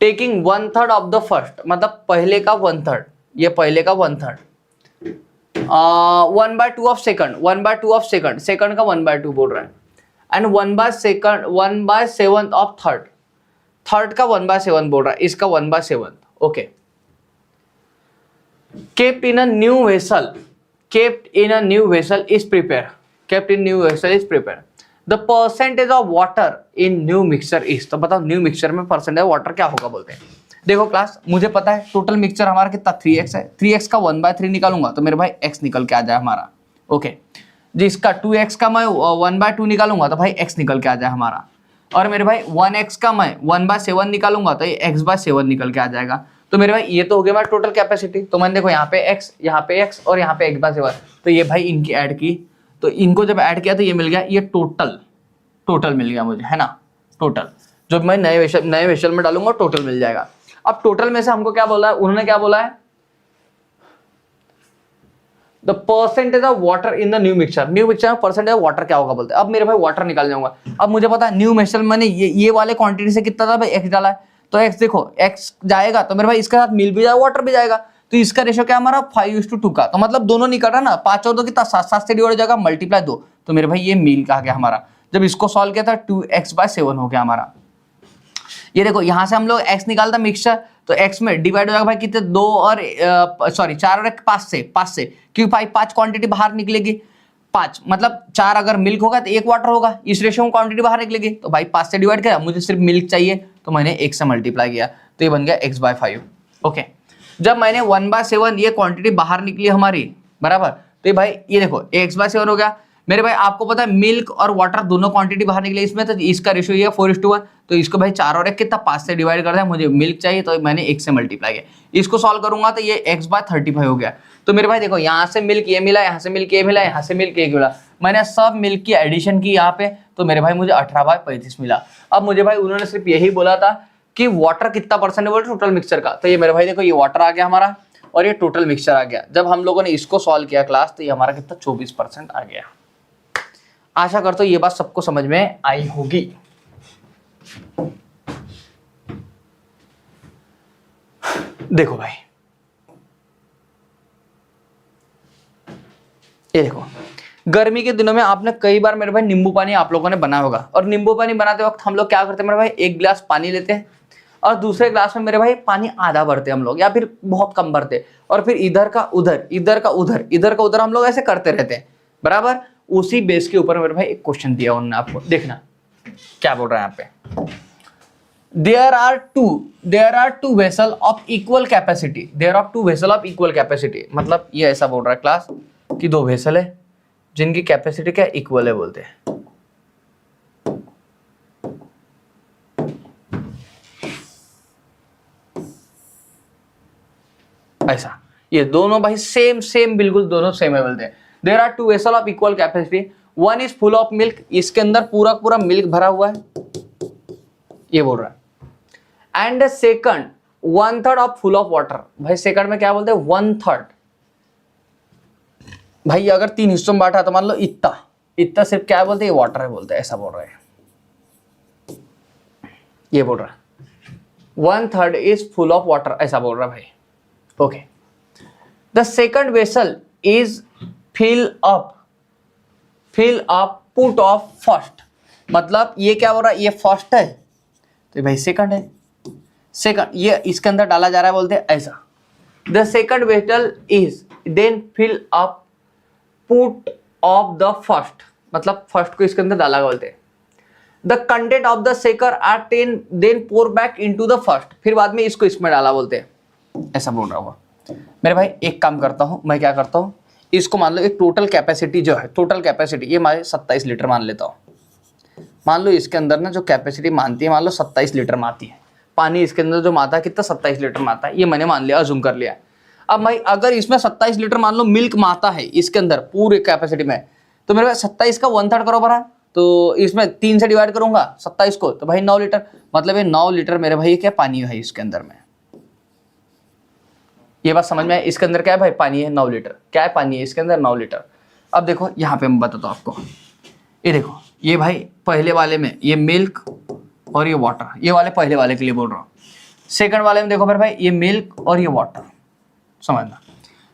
Taking 1/3 of the first, मतलब पहले का 1/3, ये पहले का 1/3, 1/2 of second, 1/2 of second, second का 1/2 बोल रहा है। एंड 1/7 ऑफ थर्ड, थर्ड का 1/7 बोल रहा है, इसका 1/7. Okay. kept in a new vessel, kept in a new vessel is prepared, kept in new vessel is prepared. The percentage of water in new mixture is, तो बताओ new mixture में percentage water क्या होगा बोलते हैं. देखो class, मुझे पता है टोटल मिक्सचर हमारा कितना 3x है. 3x का 1/3 निकालूंगा तो मेरे भाई x निकल के आ जाए हमारा. ओके. जिसका 2x का मैं 1/2 निकालूंगा तो भाई x निकल के आ जाए हमारा. और मेरे भाई 1x का मैं 1/7 निकालूंगा तो ये x/7 निकल के आ जाएगा. तो मेरे भाई ये तो हो गया हमारा टोटल कैपेसिटी. तो मैंने देखो यहाँ पे x, यहाँ पे x और यहाँ पे x/7, तो ये भाई इनकी ऐड की, तो इनको जब ऐड किया तो ये मिल गया, ये टोटल मिल गया मुझे, है ना. टोटल जब मैं नए वेसल में डालूंगा टोटल मिल जाएगा. अब टोटल में से हमको क्या बोला है, उन्होंने क्या बोला है, the percentage of water in the new mixture. New mixture में परसेंटेज ऑफ वाटर क्या होगा बोलते हैं. अब मेरे भाई वाटर निकाल जाऊंगा. अब मुझे पता है न्यू मिक्सचर मैंने ये वाले क्वांटिटी से कितना था भाई, x डाला है, तो x देखो x जाएगा तो मेरे भाई इसके साथ मिल भी जाएगा, वाटर भी जाएगा. तो इसका रेशो क्या हमारा 5:2 का. तो मतलब दोनों निकल रहा ना, 5 और 2 कितना, 7 से डिवाइड हो जाएगा, मल्टीप्लाई 2. तो मेरे भाई ये मिल का आ गया हमारा. जब इसको सॉल्व किया था 2x/7 हो गया हमारा. ये देखो यहाँ से हम लोग x निकालता मिक्सचर, तो x में डिवाइड हो जाएगा भाई कितने, 2 और 4 और 5 से, क्योंकि भाई 5 क्वांटिटी बाहर निकलेगी. 5 मतलब 4 अगर मिल्क होगा तो 1 वाटर होगा, इस रेशो में क्वांटिटी बाहर निकलेगी. तो भाई 5 से डिवाइड किया, मुझे सिर्फ मिल्क चाहिए तो मैंने 1 से मल्टीप्लाई किया, तो ये बन गया x/5. ओके. जब मैंने 1/7 ये क्वांटिटी बाहर निकली हमारी, बराबर, तो ये भाई ये देखो x/7 हो गया. मेरे भाई आपको पता है मिल्क और वाटर दोनों क्वांटिटी बाहर निकले इसमें, तो इसका रेशियो ये 4:1. तो इसको भाई 4 और 1 कितना, 5 से डिवाइड कर दिया, मुझे मिल्क चाहिए तो मैंने 1 से मल्टीप्लाई किया. इसको सॉल्व करूंगा तो ये x/35 हो गया. तो मेरे भाई देखो यहाँ से मिल्क ये मिला, यहाँ से मिल्क ये मिला, यहाँ से मिल्क ये मिला, मैंने सब मिल्क की एडिशन की यहाँ पे, तो मेरे भाई मुझे 18/35 मिला. अब मुझे भाई उन्होंने सिर्फ यही बोला था कि वाटर कितना परसेंट है टोटल मिक्सचर का. तो ये मेरे भाई देखो ये वाटर आ गया हमारा और ये टोटल मिक्सचर आ गया. जब हम लोगों ने इसको सॉल्व किया क्लास, तो ये हमारा कितना 24% आ गया. आशा करता हूं ये बात सबको समझ में आई होगी. देखो भाई, ये देखो गर्मी के दिनों में आपने कई बार मेरे भाई नींबू पानी आप लोगों ने बनाया होगा. और नींबू पानी बनाते वक्त हम लोग क्या करते हैं मेरे भाई, 1 गिलास पानी लेते हैं और दूसरे गिलास में मेरे भाई पानी आधा भरते हम लोग, या फिर बहुत कम भरते, और फिर इधर का उधर, इधर का उधर, इधर का उधर हम लोग ऐसे करते रहते हैं, बराबर. उसी बेस के ऊपर मेरे भाई एक क्वेश्चन दिया उन्होंने आपको, देखना क्या बोल रहा है यहाँ पे. There are two vessel of equal capacity, there are 2 vessel of equal capacity. मतलब ये ऐसा बोल रहा है क्लास कि 2 वेसल है जिनकी कैपेसिटी क्या इक्वल है बोलते हैं. ऐसा ये दोनों भाई सेम बिल्कुल दोनों सेम है बोलते हैं. There are 2 vessel of equal capacity, one is full of milk, इसके अंदर पूरा मिल्क भरा हुआ है, ये बोल रहा है. And second 1/3 of full of water. भाई सेकंड में क्या बोलते हैं, 1/3. भाई अगर 3 हिस्सों में बांटा तो मान लो इतना सिर्फ क्या बोलते हैं, वाटर है बोलते हैं, ऐसा बोल रहे हैं. ये बोल रहा है 1/3 इज फुल ऑफ वाटर, ऐसा बोल रहा है भाई. Okay. The second vessel is fill up put of first. मतलब ये क्या बोल रहा है, ये फर्स्ट है तो भाई सेकंड है. सेकंड ये इसके अंदर डाला जा रहा है बोलते हैं ऐसा. The second vessel is then fill up put of the first, मतलब फर्स्ट को इसके अंदर डाला बोलते हैं. The content of the second are then pour back into the first, फिर बाद में इसको इसमें डाला बोलते हैं, ऐसा बोल रहा होगा. मेरे भाई एक काम करता हूं, मैं क्या करता हूं, इसको मान लो एक टोटल कैपेसिटी जो है, टोटल कैपेसिटी ये हमारे 27 लीटर मान लेता हूं. मान लो इसके अंदर ना जो कैपेसिटी मानती है, मान लो 27 लीटर मानती है पानी, इसके अंदर जो माता है कितना 27 लीटर माता है, ये मैंने मान लिया, अज्यूम कर लिया. अब भाई अगर इसमें 27 लीटर मान लो मिल्क माता है इसके अंदर पूरे कैपेसिटी में, तो मेरे भाई 27 का 1/3 करो बरा, तो इसमें 3 से डिवाइड करूंगा 27 को, तो भाई 9 लीटर. मतलब ये 9 लीटर मेरे भाई क्या पानी है इसके अंदर में. ये बात समझ में है, इसके अंदर क्या है भाई, पानी है 9 लीटर. क्या है, पानी है इसके अंदर 9 लीटर. अब देखो यहाँ पे मैं बताता हूँ आपको, ये देखो ये भाई पहले वाले में ये मिल्क और ये वाटर, ये वाले पहले वाले के लिए बोल रहा हूँ. सेकंड वाले में देखो मेरे भाई ये मिल्क और ये वाटर, समझना.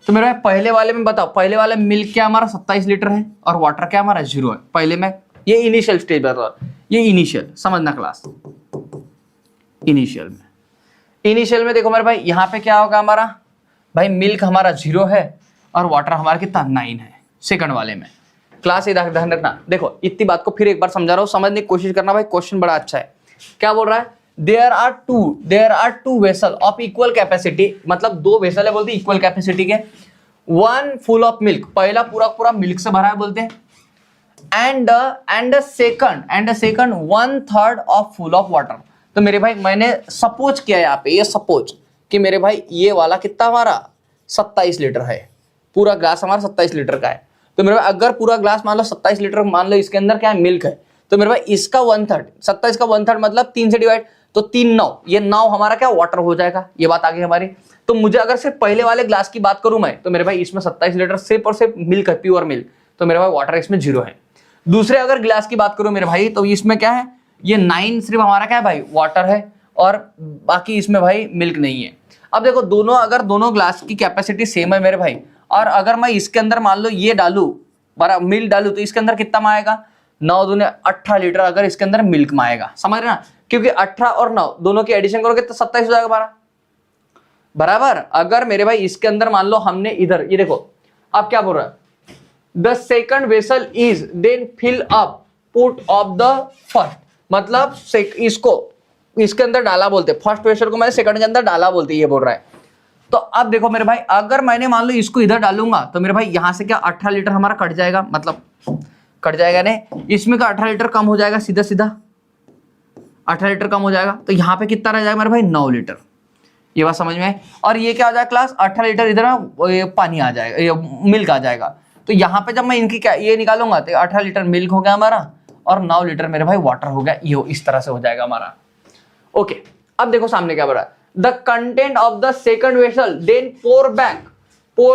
तो मेरे भाई पहले वाले में बताओ, पहले वाले मिल्क क्या हमारा 27 लीटर है और वाटर क्या हमारा 0 है. पहले में ये इनिशियल स्टेज बता, ये इनिशियल समझना क्लास। इनिशियल में देखो मेरे भाई यहाँ पे क्या होगा हमारा भाई, मिल्क हमारा 0 है और वाटर हमारा कितना 9 है सेकंड वाले में। क्लास ये ध्यान रखना, देखो इतनी बात को फिर एक बार समझा रहा हूँ, समझने की कोशिश करना भाई, क्वेश्चन बड़ा अच्छा है। क्या बोल रहा है, there are two vessel of equal capacity, मतलब दो वेसल है बोलते इक्वल कैपेसिटी के, वन फुल ऑफ मिल्क, पहला पूरा मिल्क से भरा है बोलते हैं, and second 1/3 of full of water. तो मेरे भाई मैंने सपोज किया यहाँ पे, ये सपोज कि मेरे भाई ये वाला कितना हमारा 27 लीटर है, पूरा ग्लास हमारा 27 लीटर का है। तो मेरे भाई अगर पूरा ग्लास मान लो 27 लीटर, मान लो इसके अंदर क्या है मिल्क है, तो मेरे भाई इसका 1/3, 27 का 1/3 मतलब 3 से डिवाइड, तो 3 9, ये 9 हमारा क्या वाटर हो जाएगा, ये बात आ गई हमारी। तो मुझे अगर सिर्फ पहले वाले ग्लास की बात करूं मैं, तो मेरे भाई इसमें 27 लीटर सिर्फ और सिर्फ मिल्क है, प्योर मिल्क, तो मेरे भाई वाटर इसमें 0 है। दूसरे अगर ग्लास की बात करूं मेरे भाई, तो इसमें क्या है, ये 9 सिर्फ हमारा क्या है भाई वाटर है, और बाकी इसमें भाई मिल्क नहीं है। अब देखो दोनों, अगर दोनों ग्लास की कैपेसिटी सेम है मेरे भाई, और अगर मैं इसके अंदर मान लो ये डालू बड़ा मिल्क डालू, तो इसके अंदर कितना में आएगा 9 दूने 18 लीटर, अगर इसके अंदर मिल्क में आएगा, समझ रहे ना, क्योंकि 18 और 9 दोनों की एडिशन करोगे तो 27 हो जाएगा बराबर। अगर मेरे भाई इसके अंदर मान लो हमने इधर ये देखो, अब क्या बोल रहा है, the second vessel is then fill up put of the first, मतलब इसको इसके अंदर डाला बोलते, फर्स्ट वेसल को मैंने सेकंड के अंदर डाला बोलते, ये बोल रहा है। तो अब देखो मेरे भाई, अगर मैंने मान लो इसको इधर डालूंगा, तो मेरे भाई यहां से क्या 18 लीटर हमारा कट जाएगा, मतलब कट जाएगा नहीं, इसमें का 18 लीटर कम हो जाएगा, सीधा 18 लीटर कम हो जाएगा, तो यहाँ पे कितना रह जाएगा मेरे भाई 9 लीटर, ये बात समझ में है। और ये क्या आ जाएगा क्लास, 18 लीटर इधर पानी आ जाएगा, ये मिल्क आ जाएगा। तो यहाँ पे जब मैं इनकी क्या ये निकालूंगा, तो 18 लीटर मिल्क हो गया हमारा, और 9 लीटर मेरे भाई वाटर हो गया, ये इस तरह से हो जाएगा हमारा। ओके, अब देखो सामने क्या बोल रहा है, the content of the second vessel then pour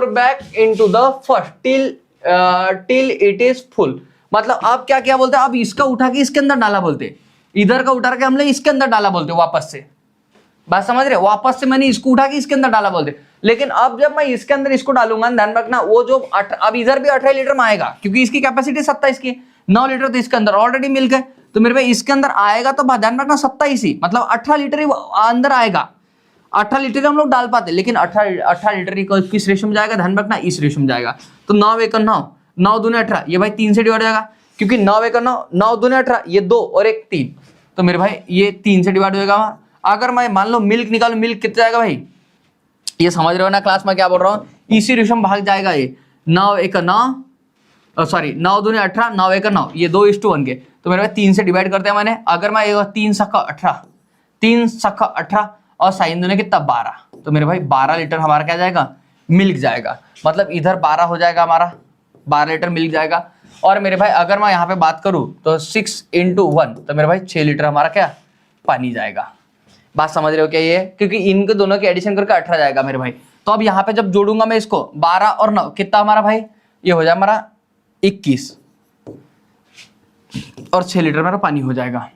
back into the first till it is full, मतलब आप क्या क्या बोलते हैं, अब इसका उठा के इसके अंदर डाला बोलते, इधर का उठा के हमने इसके अंदर डाला बोलते, वापस से, बात समझ रहे, वापस से मैंने इसको उठा के इसके अंदर डाला बोलते। लेकिन अब जब मैं इसके अंदर इसको डालूंगा, ध्यान रखना, वो जो अब इधर भी 18 लीटर में आएगा, क्योंकि इसकी कैपेसिटी 27 की, 9 लीटर तो इसके अंदर ऑलरेडी मिल्क है, तो मेरे भाई इसके अंदर आएगा तो ध्यान रखना 27 ही, मतलब 18 लीटर ही अंदर आएगा। 18 लीटर हम लोग डाल पाते, लेकिन 18 लीटर किस रेशो में जाएगा, ध्यान रखना इस रेशो में जाएगा। तो 9 1 9, 9 दूने 18, ये भाई 3 से डिवाइड हो जाएगा, क्योंकि 9 1 9, 9 दूने 18, ये 2 और 1 3, तो मेरे भाई ये 3 से डिवाइड हो जाएगा। अगर मैं मान लो मिल्क निकालू, मिल्क कितना जाएगा भाई, ये समझ रहे हो ना क्लास में क्या बोल रहा हूँ, इसी रेशो में भाग जाएगा ये, 9 1 9, सॉरी 9 दूने 18, 9 1 9, ये 2:1 के, तो मेरे भाई 3 से डिवाइड करते हैं मैंने। अगर मैं 3 सका 18, 3 सका 18 और साइन दूने कितना 12, तो मेरे भाई 12 लीटर हमारा क्या जाएगा, मिल्क जाएगा, मतलब इधर 12 हो जाएगा हमारा, 12 लीटर मिल्क जाएगा। और मेरे भाई अगर मैं यहाँ पे बात करूँ तो 6 × 1, तो मेरे भाई 6 लीटर हमारा क्या पानी जाएगा, बात समझ रहे हो क्या ये, क्योंकि इनके दोनों के एडिशन करके 18 जाएगा मेरे भाई। तो अब यहाँ पे जब जोड़ूंगा मैं इसको 12 और 9 कितना हमारा भाई, ये हो जाए हमारा 21, और 6 लीटर मेरा पानी हो जाएगा।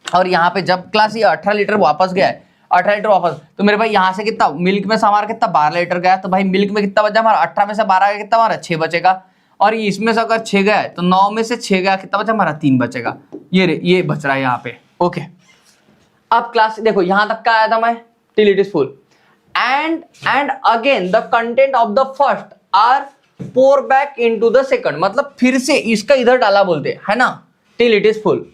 और यहाँ पे जब क्लास ये 18 लीटर वापस गया है, 18 लीटर वापस, तो मेरे भाई यहाँ से कितना मिल्क में से हमारा कितना 12 लीटर गया, तो भाई मिल्क में कितना बचा हमारा, 18 में से 12 गया कितना हमारा 6 बचेगा, और इसमें से अगर 6 गया है तो 9 में से 6 गया कितना बचा हमारा 3 बचेगा, ये बच रहा है यहाँ पे। ओके, अब क्लास देखो यहां तक का आया था मैं, till it is full, and again the content of the first are pour back into the second, मतलब फिर से इसका इधर डाला बोलते है ना, till it is full,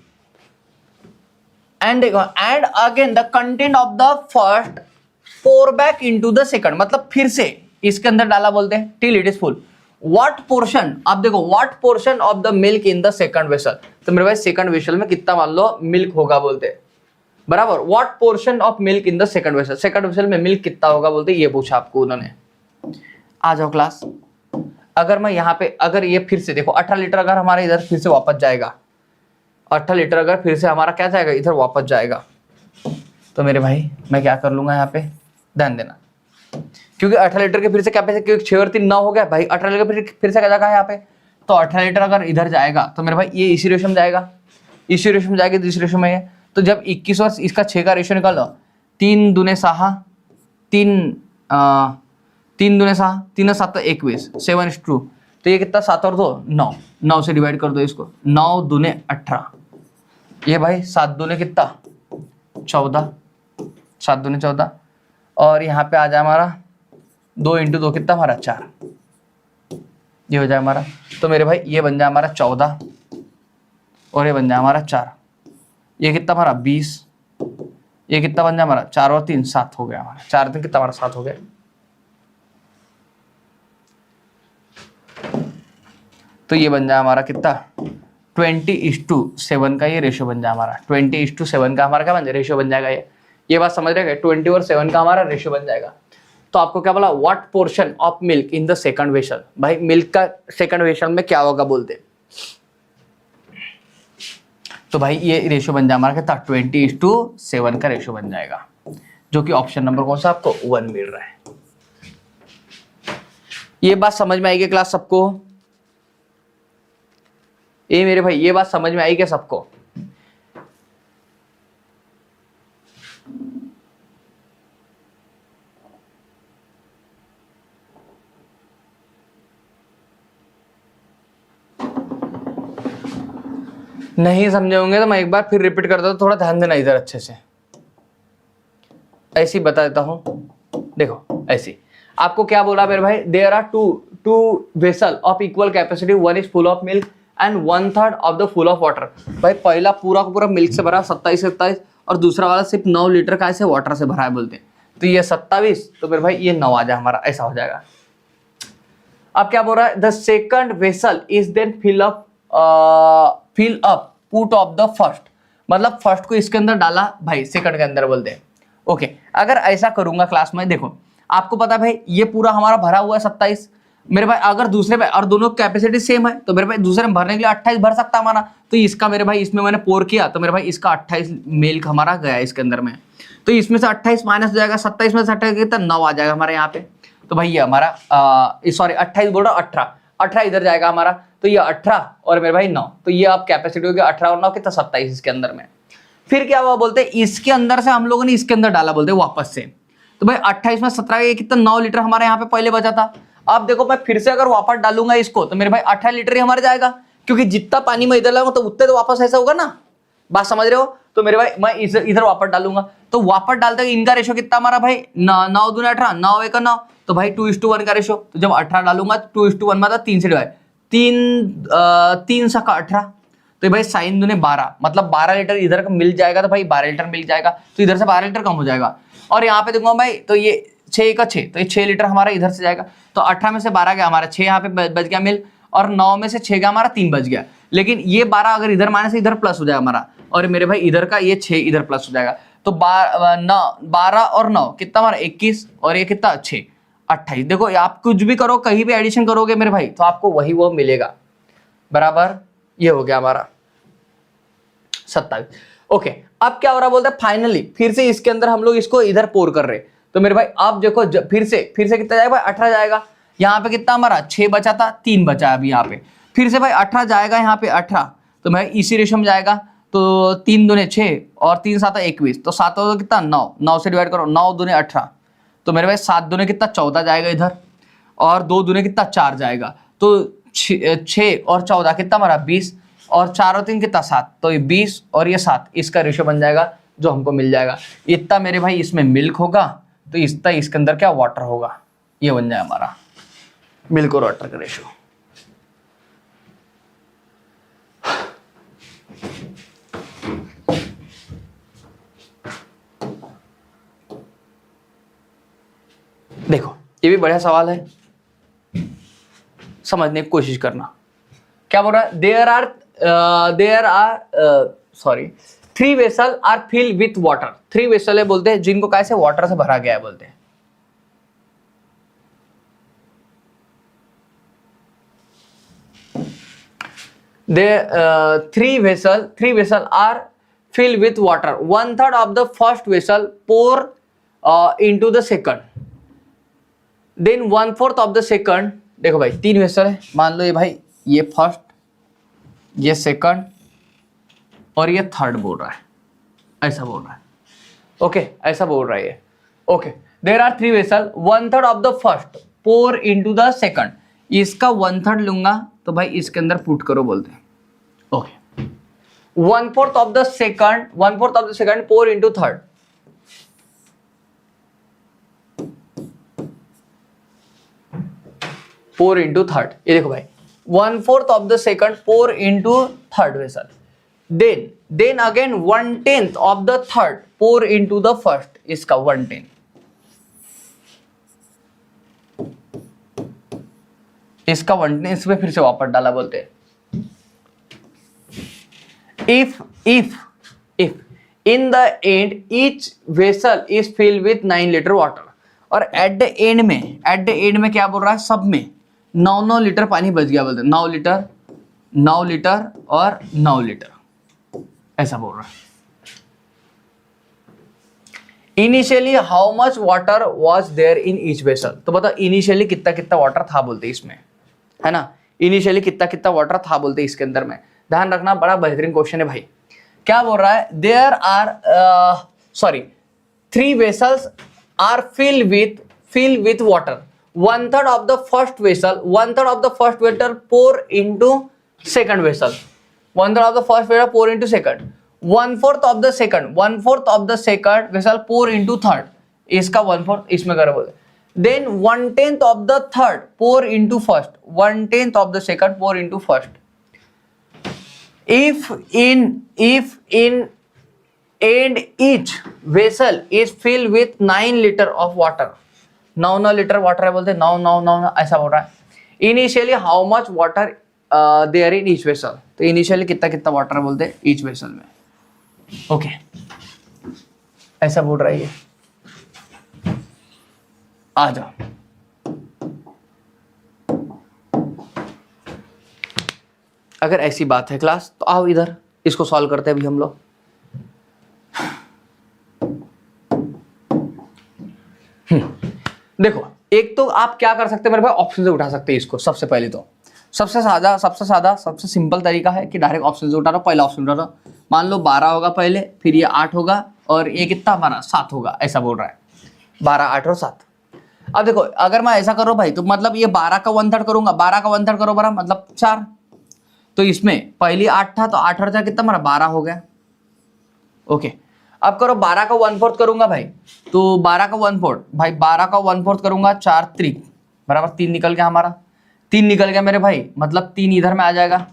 and देखो and again the content of the first pour back into the second, मतलब फिर से इसके अंदर डाला बोलते हैं till it is full. What portion, अब देखो what portion of the milk in the second vessel, तो मेरे भाई सेकंड वेसल में कितना मान लो मिल्क होगा बोलते बराबर। What portion of milk in the second vessel, second vessel में मिल्क कितना होगा बोलते, ये पूछा आपको उन्होंने। आ जाओ क्लास, अगर मैं यहाँ पे अगर ये फिर से देखो 18 लीटर अगर हमारे इधर फिर से वापस जाएगा, 18 लीटर अगर फिर से हमारा क्या जाएगा इधर वापस जाएगा, तो मेरे भाई मैं क्या कर लूंगा यहाँ पे, ध्यान देना, क्योंकि 18 लीटर के फिर से कैपेसिटी, क्योंकि 6 और 3 9 हो गया भाई, 18 लीटर फिर से क्या जाएगा यहाँ पे, तो 18 लीटर अगर इधर जाएगा तो मेरे भाई ये इसी रेशो में जाएगा, इसी रेशो में जाएगा, इस रेशो में है। तो जब 21 और इसका 6 का रेशो निकालो, 3 दूने 6, 3 दूने 6, 3 और 7 21, 7:2, तो ये कितना 7 और 2 9, 9 से डिवाइड कर दो इसको, 9 दूने 18, ये भाई 7 दूने कितना 14, 7 दूने 14, और यहाँ पे आ जाए हमारा 2 इंटू 2 कितना हमारा 4, ये हो जाए हमारा। तो मेरे भाई ये बन जाए हमारा 14 और ये बन जाए हमारा 4, ये कितना हमारा 20, ये कितना बन जाए हमारा 4 और 3 7 हो गया हमारा, 4 3 कितना हमारा 7 हो गया। तो ये बन जाए हमारा कितना 20:7 का ये रेशियो बन जाए हमारा, 20:7 का हमारा क्या बन जाए रेशियो बन जाएगा। ये बात समझ रहे हैं, 20 और 7 का हमारा रेशियो बन जाएगा। तो आपको क्या बोला, what portion of milk in the second vessel, भाई मिल्क का सेकंड वेसल में क्या होगा बोलते। तो भाई ये रेशियो बन जाए हमारा कितना 20:7 का रेशियो बन जाएगा, जो कि ऑप्शन नंबर कौन सा आपको 1 मिल रहा है। ये बात समझ में आएगी क्लास सबको, ये मेरे भाई ये बात समझ में आई क्या सबको। नहीं समझे होंगे तो मैं एक बार फिर रिपीट करता हूं, थोड़ा ध्यान देना इधर अच्छे से। ऐसी बता देता हूं, देखो ऐसी आपको क्या बोला मेरे भाई, there are two vessel of equal capacity, one is full of milk and 1/3 of the full of water. भाई पहला पूरा का पूरा मिल्क से भरा 27 और दूसरा वाला सिर्फ 9 लीटर का ऐसे वाटर से भरा है बोलते हैं। तो ये 27, तो मेरे भाई ये 9 आ जाए हमारा, ऐसा हो जाएगा। अब क्या बोल रहा है, the second vessel is then fill up put of the first, मतलब फर्स्ट को इसके अंदर डाला भाई सेकंड के अंदर बोलते हैं। ओके अगर ऐसा करूंगा क्लास में, देखो आपको पता है भाई ये पूरा हमारा भरा हुआ है 27 मेरे भाई, अगर दूसरे में और दोनों कैपेसिटी सेम है तो मेरे भाई दूसरे में भरने के लिए 28 भर सकता हमारा। तो इसका मेरे भाई इसमें मैंने पोर किया तो मेरे भाई इसका 28 मिल्क हमारा गया इसके अंदर में, तो इसमें से 28 माइनस हो जाएगा, 27 में से 28 कितना 9 आ जाएगा हमारे यहाँ पे। तो भाई ये हमारा सॉरी 28 बोल रहा हूँ, 18 इधर जाएगा हमारा, तो ये 18 और मेरे भाई 9, तो ये आप कैपेसिटी हो गया 18 और 9 कितना 27 इसके अंदर में। फिर क्या हुआ बोलते हैं, इसके अंदर से हम लोगों ने इसके अंदर डाला बोलते हैं वापस से, तो भाई 28 में 17 ये कितना 9 लीटर हमारे यहाँ पे पहले बचा था। अब देखो मैं फिर से अगर वापस डालूंगा इसको तो मेरे भाई 18 लीटर ही हमारे जाएगा, क्योंकि जितना पानी मैं इधर लाऊंगा तो उतने तो वापस ऐसा होगा ना, बात समझ रहे हो। तो मेरे भाई मैं इधर वापस डालूंगा तो वापस डालते इनका रेशो कितना हमारा भाई 9 दूने 18, 9 1 9, तो भाई 2:1 का रेशो। तो जब 18 डालूंगा 2:1 में 3 से डिवाइड, 3 सका 18, तो भाई साइन दूने 12, मतलब 12 लीटर इधर का मिल जाएगा, तो भाई 12 लीटर मिल जाएगा, तो इधर से 12 लीटर कम हो जाएगा। और यहाँ पे देखूंगा भाई तो ये 6 का 6, तो ये 6 लीटर हमारा इधर से जाएगा, तो 18 में से 12 गया हमारा 6 यहाँ पे बच गया मिल, और 9 में से 6 गया हमारा 3 बच गया। लेकिन ये 12 अगर इधर माइनस इधर प्लस हो जाएगा हमारा, और मेरे भाई इधर का ये 6 इधर प्लस हो जाएगा, तो 12 और 9 कितना हमारा 21, और ये कितना 6 28। देखो आप कुछ भी करो कहीं भी एडिशन करोगे मेरे भाई तो आपको वही वो मिलेगा, बराबर। ये हो गया हमारा 27। ओके अब क्या हो रहा बोलते हैं, फाइनली फिर से इसके अंदर हम लोग इसको इधर पोर कर रहे, तो मेरे भाई आप देखो फिर से कितना जाएगा भाई 18 जाएगा। यहाँ पे कितना हमारा 6 बचा था, 3 बचा अभी यहाँ पे, फिर से भाई 18 जाएगा यहाँ पे 18, तो मैं इसी रेशो में जाएगा, तो 3 दूने 6 और 3 7 21, तो 7 तो कितना 9, 9 से डिवाइड करो, 9 दूने 18, तो मेरे भाई 7 दूने कितना 14 जाएगा इधर, और 2 दूने कितना 4 जाएगा, तो 6 और 14 कितना हमारा 20, और 4 और 3 कितना 7, तो ये 20 और ये 7 इसका रेशो बन जाएगा जो हमको मिल जाएगा। इतना मेरे भाई इसमें मिल्क होगा, तो इतना इसके अंदर क्या वाटर होगा, ये बन जाए हमारा मिल्क और वाटर का रेशो। देखो ये भी बढ़िया सवाल है, समझने की कोशिश करना। क्या बोल रहा है, there are sorry 3 vessel are fill with water, 3 vessel है बोलते हैं जिनको कैसे वाटर से भरा गया है बोलते हैं। Three vessel are filled with water. 1/3 of the first vessel pour into the second. Then 1/4 of the second. देखो भाई 3 वेसल है, मान लो ये भाई ये फर्स्ट, ये सेकंड और ये थर्ड बोल रहा है, ऐसा बोल रहा है। ओके ऐसा बोल रहा है ये। Okay there are 3 vessel, 1/3 of the first pour into the second. इसका 1/3 लूंगा तो भाई इसके अंदर पुट करो बोलते हैं। Okay, 1/4 of the second 4 into 3rd, ये देखो भाई 1/4 of the second 4 into 3rd vessel, then again 1/10 of the 3rd 4 into the 1st, इसका 1/10, इसका 1/10 इसमें फिर से वापस डाला बोलते हैं। if in the end each vessel is filled with 9 liter water, और एट द एंड में क्या बोल रहा है, सब में 9 लीटर पानी बच गया बोलते हैं, 9 लीटर और 9 लीटर ऐसा बोल रहा है। Initially how much water was there in each vessel, तो बताओ इनिशियली कितना वाटर था बोलते इसमें, है ना, इनिशियली कितना वाटर था बोलते इसके अंदर में। ध्यान रखना, बड़ा बेहतरीन क्वेश्चन है भाई। क्या बोल रहा है, there are 3 vessels are filled with water, 1/3 of the first vessel pour into second vessel, 1/3 of the first vessel pour into second, 1/4 of the second vessel pour into third, इसका 1/4 इसमें करो बोले, then 1/10 of the third pour into first, 1/10 of the second pour into first. If in and each vessel is filled with 9 liter of water, 9 litre water है बोलते, 9 ऐसा बोल रहा है। Initially how much water there in each vessel, तो initially कितना water है बोलते ईच वेसल में। ओके, ऐसा बोल रहा है ये। आ जाओ, अगर ऐसी बात है क्लास तो आओ इधर, इसको सॉल्व करते हैं अभी हम लोग। देखो, एक तो आप क्या कर सकते हैं मेरे भाई, ऑप्शन से उठा सकते हैं इसको। सबसे पहले तो सबसे सादा सबसे सिंपल तरीका है कि डायरेक्ट ऑप्शन से उठा लो। पहला ऑप्शन उठा लो, मान लो 12 होगा पहले, फिर ये 8 होगा और ये कितना हमारा 7 होगा, ऐसा बोल रहा है, 12, 8 और 7। अब देखो, अगर मैं ऐसा करूँ भाई तो मतलब ये 12 का 1/3 करूंगा, 12 का 1/3 करो बरा मतलब 4, तो इसमें पहली 8 था तो 8 और 4 कितना हमारा 12 हो गया। ओके, अब करो 12 का 1/4 करूंगा भाई, तो 12 का 1/4 भाई, 12 का 1/4 करूंगा, 4 त्रिक बराबर 3 निकल गया हमारा, 3 निकल गया मेरे भाई, मतलब 3 इधर में आ जाएगा,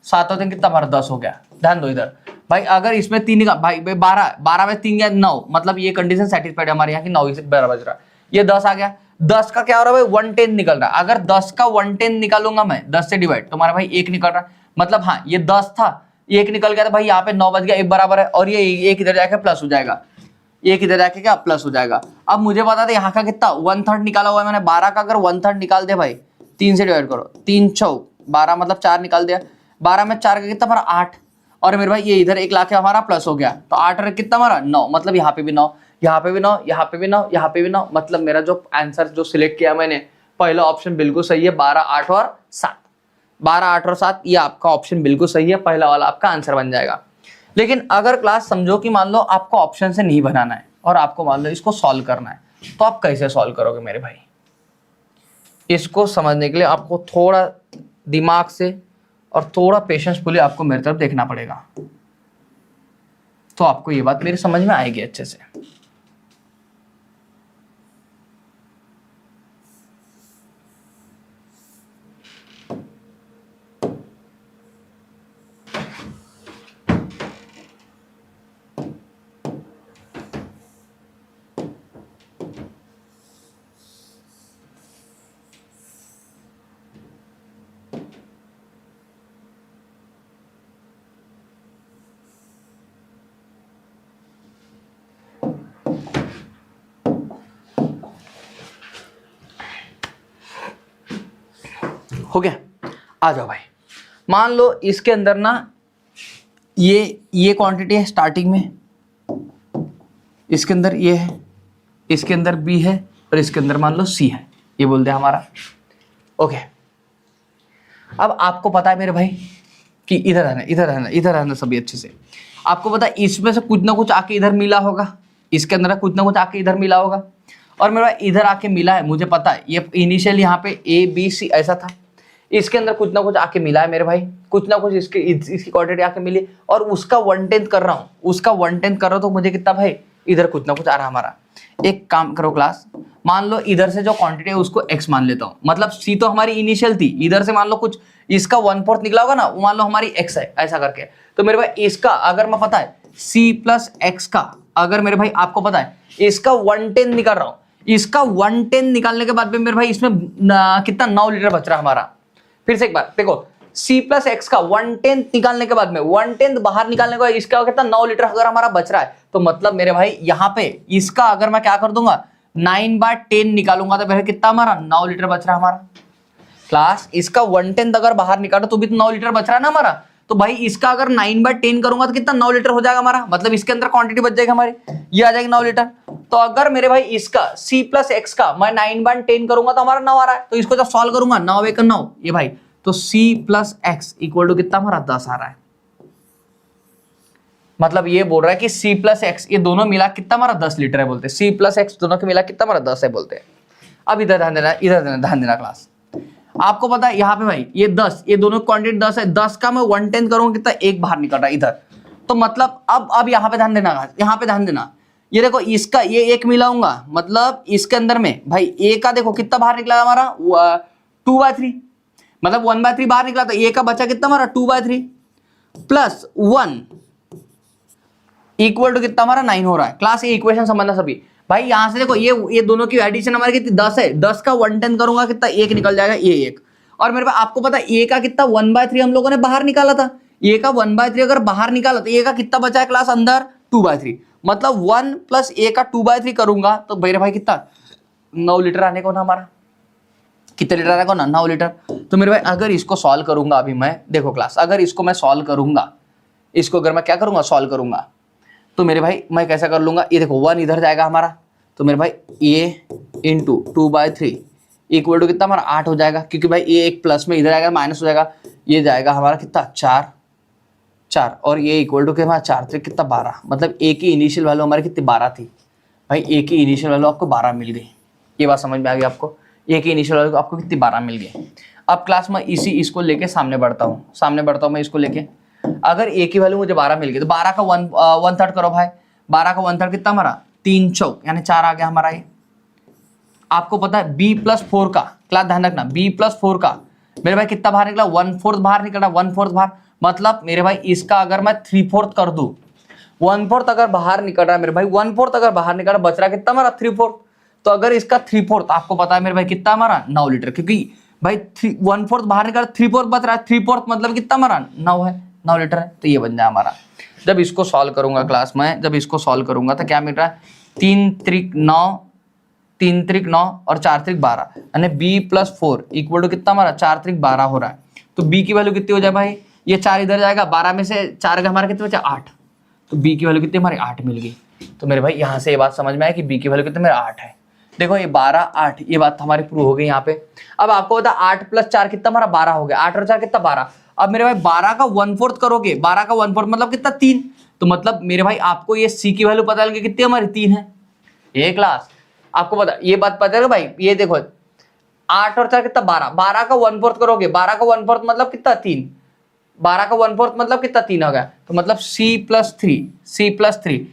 7 और 3 कितना हमारा 10 हो गया। ध्यान दो इधर भाई, अगर इसमें 3 निकल भाई 12 में 3 गया 9, मतलब ये कंडीशन सेटिस्फाइड है हमारे यहाँ की, 9 इसे बराबर बज रहा है। ये 10 आ गया, 10 का क्या हो रहा है भाई 1/10 निकल रहा है। अगर 10 का 1/10 निकालूंगा मैं 10 से डिवाइड, तो हमारा भाई 1 निकल रहा है, मतलब हाँ ये 10 था, 1 निकल गया, तो भाई यहाँ पे 9 बच गया, 1 बराबर है, और ये 1 इधर जाके प्लस हो जाएगा, 1 इधर जाके क्या प्लस हो जाएगा। अब मुझे बता दे यहाँ का कितना 1/3 निकाला हुआ है मैंने, 12 का अगर 1/3 निकाल दे भाई, 3 से डिवाइड करो, 3 चौक 12 मतलब 4 निकाल दिया, 12 में 4 का कितना हमारा 8, और मेरे भाई ये इधर 1 लाख हमारा प्लस हो गया, तो 8 और कितना हमारा 9, मतलब यहाँ पे भी 9, यहाँ पे भी 9, यहाँ पे भी 9, यहाँ पे भी 9, मतलब मेरा जो आंसर जो सिलेक्ट किया मैंने, पहला ऑप्शन बिल्कुल सही है, 12, 8 और 7, 12, 8 और 7, ये आपका ऑप्शन बिल्कुल सही है, पहला वाला आपका आंसर बन जाएगा। लेकिन अगर क्लास समझो कि मान लो आपको ऑप्शन से नहीं बनाना है और आपको मान लो इसको सॉल्व करना है, तो आप कैसे सॉल्व करोगे मेरे भाई? इसको समझने के लिए आपको थोड़ा दिमाग से और थोड़ा पेशेंसफुली आपको मेरी तरफ देखना पड़ेगा, तो आपको ये बात मेरी समझ में आएगी अच्छे से। हो गया, आ जाओ भाई। मान लो इसके अंदर ना ये क्वांटिटी है स्टार्टिंग में, इसके अंदर ये है, इसके अंदर बी है, और इसके अंदर मान लो सी है, ये बोलते हैं हमारा। ओके, अब आपको पता है मेरे भाई कि इधर रहना सभी अच्छे से। आपको पता है इसमें से कुछ ना कुछ आके इधर मिला होगा, इसके अंदर कुछ ना कुछ आके इधर मिला होगा, और मेरे भाई इधर आके मिला है, मुझे पता है ये इनिशियल यहाँ पे ABC ऐसा था, इसके अंदर कुछ ना कुछ आके मिला है मेरे भाई, कुछ ना कुछ इसकी क्वांटिटी आके मिली और उसका 1/10 कर रहा हूँ, उसका 1/10 कर रहा हूँ तो मुझे कितना भाई इधर कुछ ना कुछ आ रहा हमारा। एक काम करो क्लास, मान लो इधर से जो क्वांटिटी है उसको x मान लेता हूँ, मतलब C तो हमारी इनिशियल थी, इधर से मान लो कुछ इसका 1/4 निकला होगा ना, वो मान लो हमारी x है, ऐसा करके। तो मेरे भाई इसका अगर मैं पता है C प्लस x का, अगर मेरे भाई आपको पता है इसका 1/10 निकाल रहा हूँ, इसका 1/10 निकालने के बाद में मेरे भाई इसमें कितना 9 लीटर बच रहा है हमारा। फिर से एक बार देखो, C प्लस एक्स का 1/10 निकालने के बाद में 1/10 बाहर निकालने के बाद इसका कितना 9 लीटर अगर हमारा बच रहा है, तो मतलब मेरे भाई यहाँ पे इसका अगर मैं क्या कर दूंगा 9/10 निकालूंगा तो मेरे कितना हमारा 9 लीटर बच रहा है हमारा। क्लास इसका 1/10 अगर बाहर निकालो तो भी तो 9 लीटर बच रहा है ना हमारा, तो भाई इसका अगर 9/10 करूंगा तो कितना 9 लीटर हो जाएगा हमारा, मतलब इसके अंदर क्वांटिटी बच जाएगी हमारी, ये आ जाएगी 9 लीटर। तो अगर मेरे भाई इसका C प्लस एक्स का मैं 9/10 करूंगा तो हमारा 9 आ रहा है, तो इसको जब सॉल्व करूंगा 9 एक 9 ये भाई, तो C plus x equal to कितना हमारा 10 आ रहा है। मतलब ये बोल रहा है कि C प्लस एक्स ये दोनों मिला कितना हमारा 10 लीटर है बोलते हैं, C प्लस एक्स दोनों के मिला कितना हमारा 10 है बोलते हैं। अब इधर ध्यान देना, इधर ध्यान देना क्लास, आपको पता है यहाँ पे भाई ये 10, ये दोनों क्वांटिटी 10 है, 10 का मैं 1/10 करूंगा कितना एक बाहर निकल रहा है इधर, तो मतलब अब यहाँ पे ध्यान देना, यहाँ पे ध्यान देना, ये देखो इसका ये एक मिलाऊंगा, मतलब इसके अंदर में भाई ए का देखो कितना बाहर निकला हमारा 2/3, मतलब 1/3 बाहर निकला, तो ए का बचा कितना हमारा 2/3 प्लस 1 इक्वल टू कितना हमारा 9 हो रहा है। क्लास ये इक्वेशन समझना सभी भाई, यहां से देखो ये दोनों की एडिशन हमारी कितनी 10 है, 10 का 1/10 करूंगा कितना एक निकल जाएगा ये एक, और मेरे पास आपको पता है ए का कितना 1/3 हम लोगों ने बाहर निकाला था, ए का 1/3 अगर बाहर निकाला तो ए का कितना बचा है क्लास अंदर 2/3, मतलब 1 प्लस ए का 2/3 करूंगा तो मेरे भाई कितना 9 लीटर आने को ना हमारा, कितने लीटर आने को ना 9 लीटर। तो मेरे भाई अगर इसको सॉल्व करूंगा अभी मैं, देखो क्लास अगर इसको मैं सॉल्व करूंगा, इसको अगर मैं क्या करूंगा सॉल्व करूंगा, तो मेरे भाई मैं कैसा कर लूंगा, ये देखो 1 इधर जाएगा हमारा, तो मेरे भाई ए इंटू 2/3 इक्वल टू कितना हमारा 8 हो जाएगा, क्योंकि भाई ये एक प्लस में इधर जाएगा माइनस हो जाएगा, ये जाएगा हमारा कितना 4 और ये इक्वल टू हमारा 4 3 कितना 12, मतलब ए की इनिशियल वैल्यू हमारी कितनी 12 थी भाई, ए की इनिशियल वैल्यू आपको 12 मिल गई, ये बात समझ में आ गई आपको, ए की इनिशियल वैल्यू आपको कितनी 12 मिल गई। अब क्लास में इसको लेके सामने बढ़ता हूँ मैं इसको लेके, अगर ए की वैल्यू मुझे 12 मिल गई तो 12 का 1/3 करो भाई, 12 का 1/3 कितना हमारा 3 चौक यानी 4 आ गया हमारा। ये आपको पता है B प्लस 4 का, क्लास ध्यान रखना B प्लस 4 का मेरे भाई कितना बाहर निकला 1/4 बाहर निकला, 1/4 बाहर, मतलब मेरे भाई इसका अगर मैं 3/4 कर दूं, 1/4 अगर बाहर निकल रहा है मेरे भाई, 1/4 अगर बाहर निकल रहा बच रहा कितना हमारा 3/4, तो अगर इसका 3/4 आपको पता है मेरे भाई कितना हमारा 9 लीटर, क्योंकि भाई 1/4 बाहर निकल 3/4 बच रहा है, 3/4 मतलब कितना हमारा 9 है, 9 लीटर है, तो ये बन जाए हमारा। जब इसको सॉल्व करूंगा क्लास में, जब इसको सॉल्व करूंगा तो क्या मिल रहा है 3 त्रिक 9 और 4 त्रिक 12 यानी B प्लस 4 इक्वल टू कितना हमारा 4 त्रिक 12 हो रहा है। तो B की वैल्यू कितनी हो जाए भाई, ये 4 इधर जाएगा, 12 में से 4 का हमारा कितना बचा 8, तो B की वैल्यू कितनी हमारी 8 मिल गई। तो मेरे भाई यहाँ से ये बात समझ में आया कि B की वैल्यू कितनी मेरा 8 है। देखो ये 12 8 ये बात हमारी प्रूव हो गई यहाँ पे। अब आपको बता 8 प्लस 4 कितना हमारा 12 हो गया, 8 और 4 कितना 12। अब मेरे भाई 12 का 1/4 करोगे, 12 का 1/4 मतलब कितना 3, तो मतलब मेरे भाई आपको ये C की वैल्यू पता लगे कितनी हमारी 3 है। ये क्लास आपको पता ये बात पता है भाई, ये देखो 8 और 4 कितना 12, 12 का 1/4 करोगे, 12 का 1/4 मतलब कितना 3, 12 का 1/4 मतलब कितना 3 हो गया, तो मतलब C प्लस 3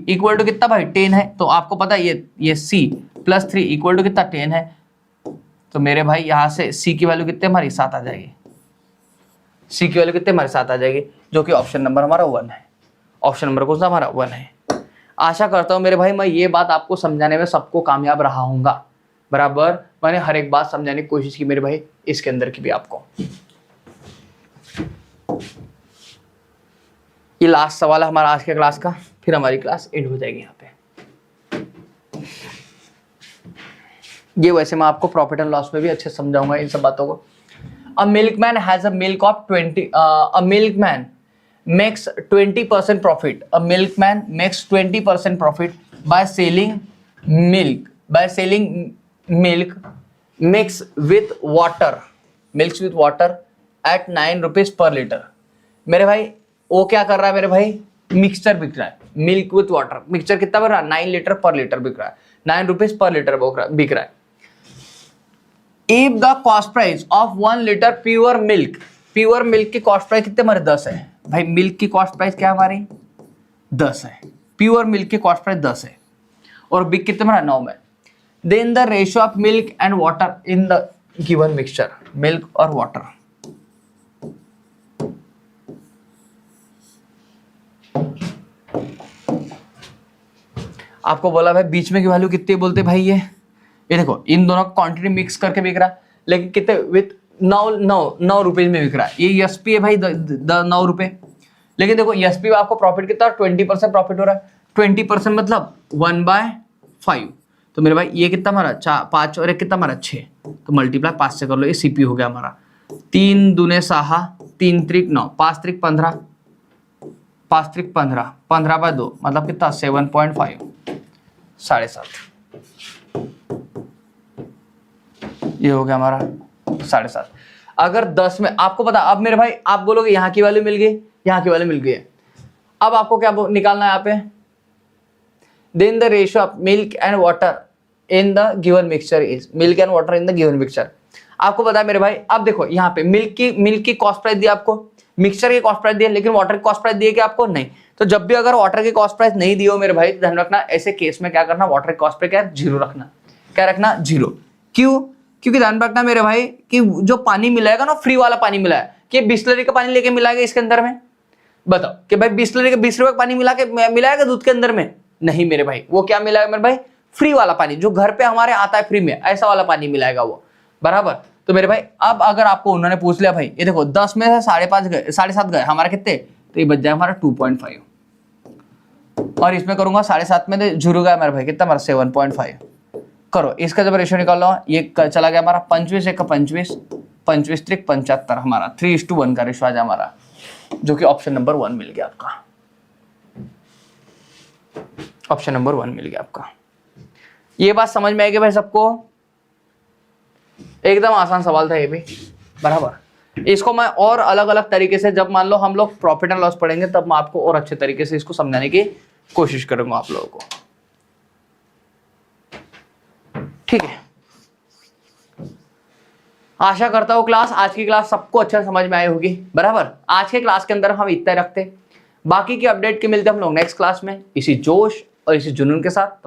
इक्वल टू कितना भाई 10 है। तो आपको पता है ये C प्लस 3 इक्वल टू कितना 10 है, तो मेरे भाई यहाँ से C की वैल्यू कितने हमारी 7 आ जाएगी, C की वैल्यू कितने हमारी 7 आ जाएगी, जो कि ऑप्शन नंबर हमारा 1 है। ऑप्शन नंबर कौन सा हमारा 1 है। आशा करता हूँ मेरे भाई मैं ये बात आपको समझाने में सबको कामयाब रहा हूँगा, बराबर मैंने हर एक बात समझाने की कोशिश की मेरे भाई, इसके अंदर की भी आपको। ये लास्ट सवाल है हमारा आज के क्लास का, फिर हमारी क्लास एंड हो जाएगी यहाँ पे। ये वैसे मैं आपको प्रॉफिट एंड लॉस में भी अच्छे समझाऊंगा इन सब बातों को। A milkman has a milk of 20 a milkman makes 20% profit. A milkman makes 20% profit by selling milk mixed with water at 9 rupees per liter. मेरे भाई वो क्या कर रहा है मेरे भाई, मिक्सचर बिक रहा है, मिल्क विथ वाटर मिक्सचर कितना बिक रहा है 9 लीटर पर लीटर बिक रहा है, 9 रुपीज पर लीटर बिक रहा है। If the cost price of 1 litre pure milk की कॉस्ट प्राइस कितने हमारे 10 है भाई, मिल्क की कॉस्ट प्राइस क्या हमारी 10 है, प्योर मिल्क की कॉस्ट प्राइस 10 है और बिक कितने हमारा 9 में। Then the ratio of milk and water in the given mixture, milk और वाटर, आपको बोला भाई बीच में की वैल्यू कितनी बोलते भाई, ये देखो इन दोनों का क्वांटिटी मिक्स करके बिक रहा है, लेकिन कितने विथ 9 रुपीज में बिक रहा है। ये एसपी है भाई 9 रुपए, लेकिन देखो एसपी में आपको प्रॉफिट कितना 20% प्रॉफिट हो रहा है, 20% मतलब 1/5, तो मेरे भाई ये कितना हमारा 5 और एक कितना हमारा 6, तो मल्टीप्लाई 5 से कर लो, ये सीपी हो गया हमारा 3 दूने 6, 3 त्रिक 9, 5 त्रिक 15, 5 त्रिक 15, 15/2 मतलब कितना 7.5, 7.5, ये हो गया हमारा 7.5। अगर 10 में आपको पता, अब मेरे भाई आप बोलोगे यहाँ की वैल्यू मिल गई, यहाँ की वैल्यू मिल गई है, अब आपको क्या निकालना है यहाँ पे, then the ratio of milk and water in the given mixture is, milk and water in the given mixture. आपको पता है मेरे भाई, अब देखो यहाँ पे मिल्क की कॉस्ट प्राइस दी आपको, मिक्सचर की कॉस्ट प्राइस दी है, लेकिन वाटर की कॉस्ट प्राइस दी है कि आपको नहीं। तो जब भी अगर वाटर की कॉस्ट प्राइस नहीं दी हो मेरे भाई, ध्यान रखना ऐसे केस में क्या करना, वाटर की कॉस्ट पे क्या 0 रखना, क्या रखना 0। क्यों? क्योंकि ध्यान रखना मेरे भाई कि जो पानी मिलाएगा ना, फ्री वाला पानी मिला है, कि बिस्लरी का पानी लेके मिलाएगा इसके अंदर में, बताओ कि भाई बिस्लरी का 20 रुपए का पानी मिला के मिलाएगा दूध के अंदर में, नहीं मेरे भाई, वो क्या मिलाएगा मेरे भाई, फ्री वाला पानी जो घर पे हमारे आता है फ्री में, ऐसा वाला पानी मिलाएगा वो, बराबर। तो मेरे भाई अब अगर आपको उन्होंने पूछ लिया भाई, ये देखो 10 में से 5.5 गए, 7.5 गए, हमारा कितने, तो ये बच जाए हमारा 2.5, और इसमें करूंगा 7.5 में 0 गया मेरे भाई, कितना हमारा 7.5। करो इसका जब रेशियो निकाल लो, ये चला गया हमारा 25 1 का 25, 25 त्रिक 75, हमारा 3:1 का रेशियो आ जाए हमारा, जो कि ऑप्शन नंबर 1 मिल गया आपका, ऑप्शन नंबर 1 मिल गया आपका। ये बात समझ में आएगी भाई सबको, एकदम आसान सवाल था ये भी, बराबर। इसको मैं और अलग अलग तरीके से, जब मान लो हम लोग प्रॉफिट एंड लॉस पढ़ेंगे, तब मैं आपको और अच्छे तरीके से इसको समझाने की कोशिश करूंगा आप लोगों को, ठीक है। आशा करता हूं क्लास, आज की क्लास सबको अच्छा समझ में आई होगी, बराबर। आज के क्लास के अंदर हम इतना रखते, बाकी की अपडेट के मिलते हम लोग नेक्स्ट क्लास में इसी जोश और इसी जुनून के साथ। तब तक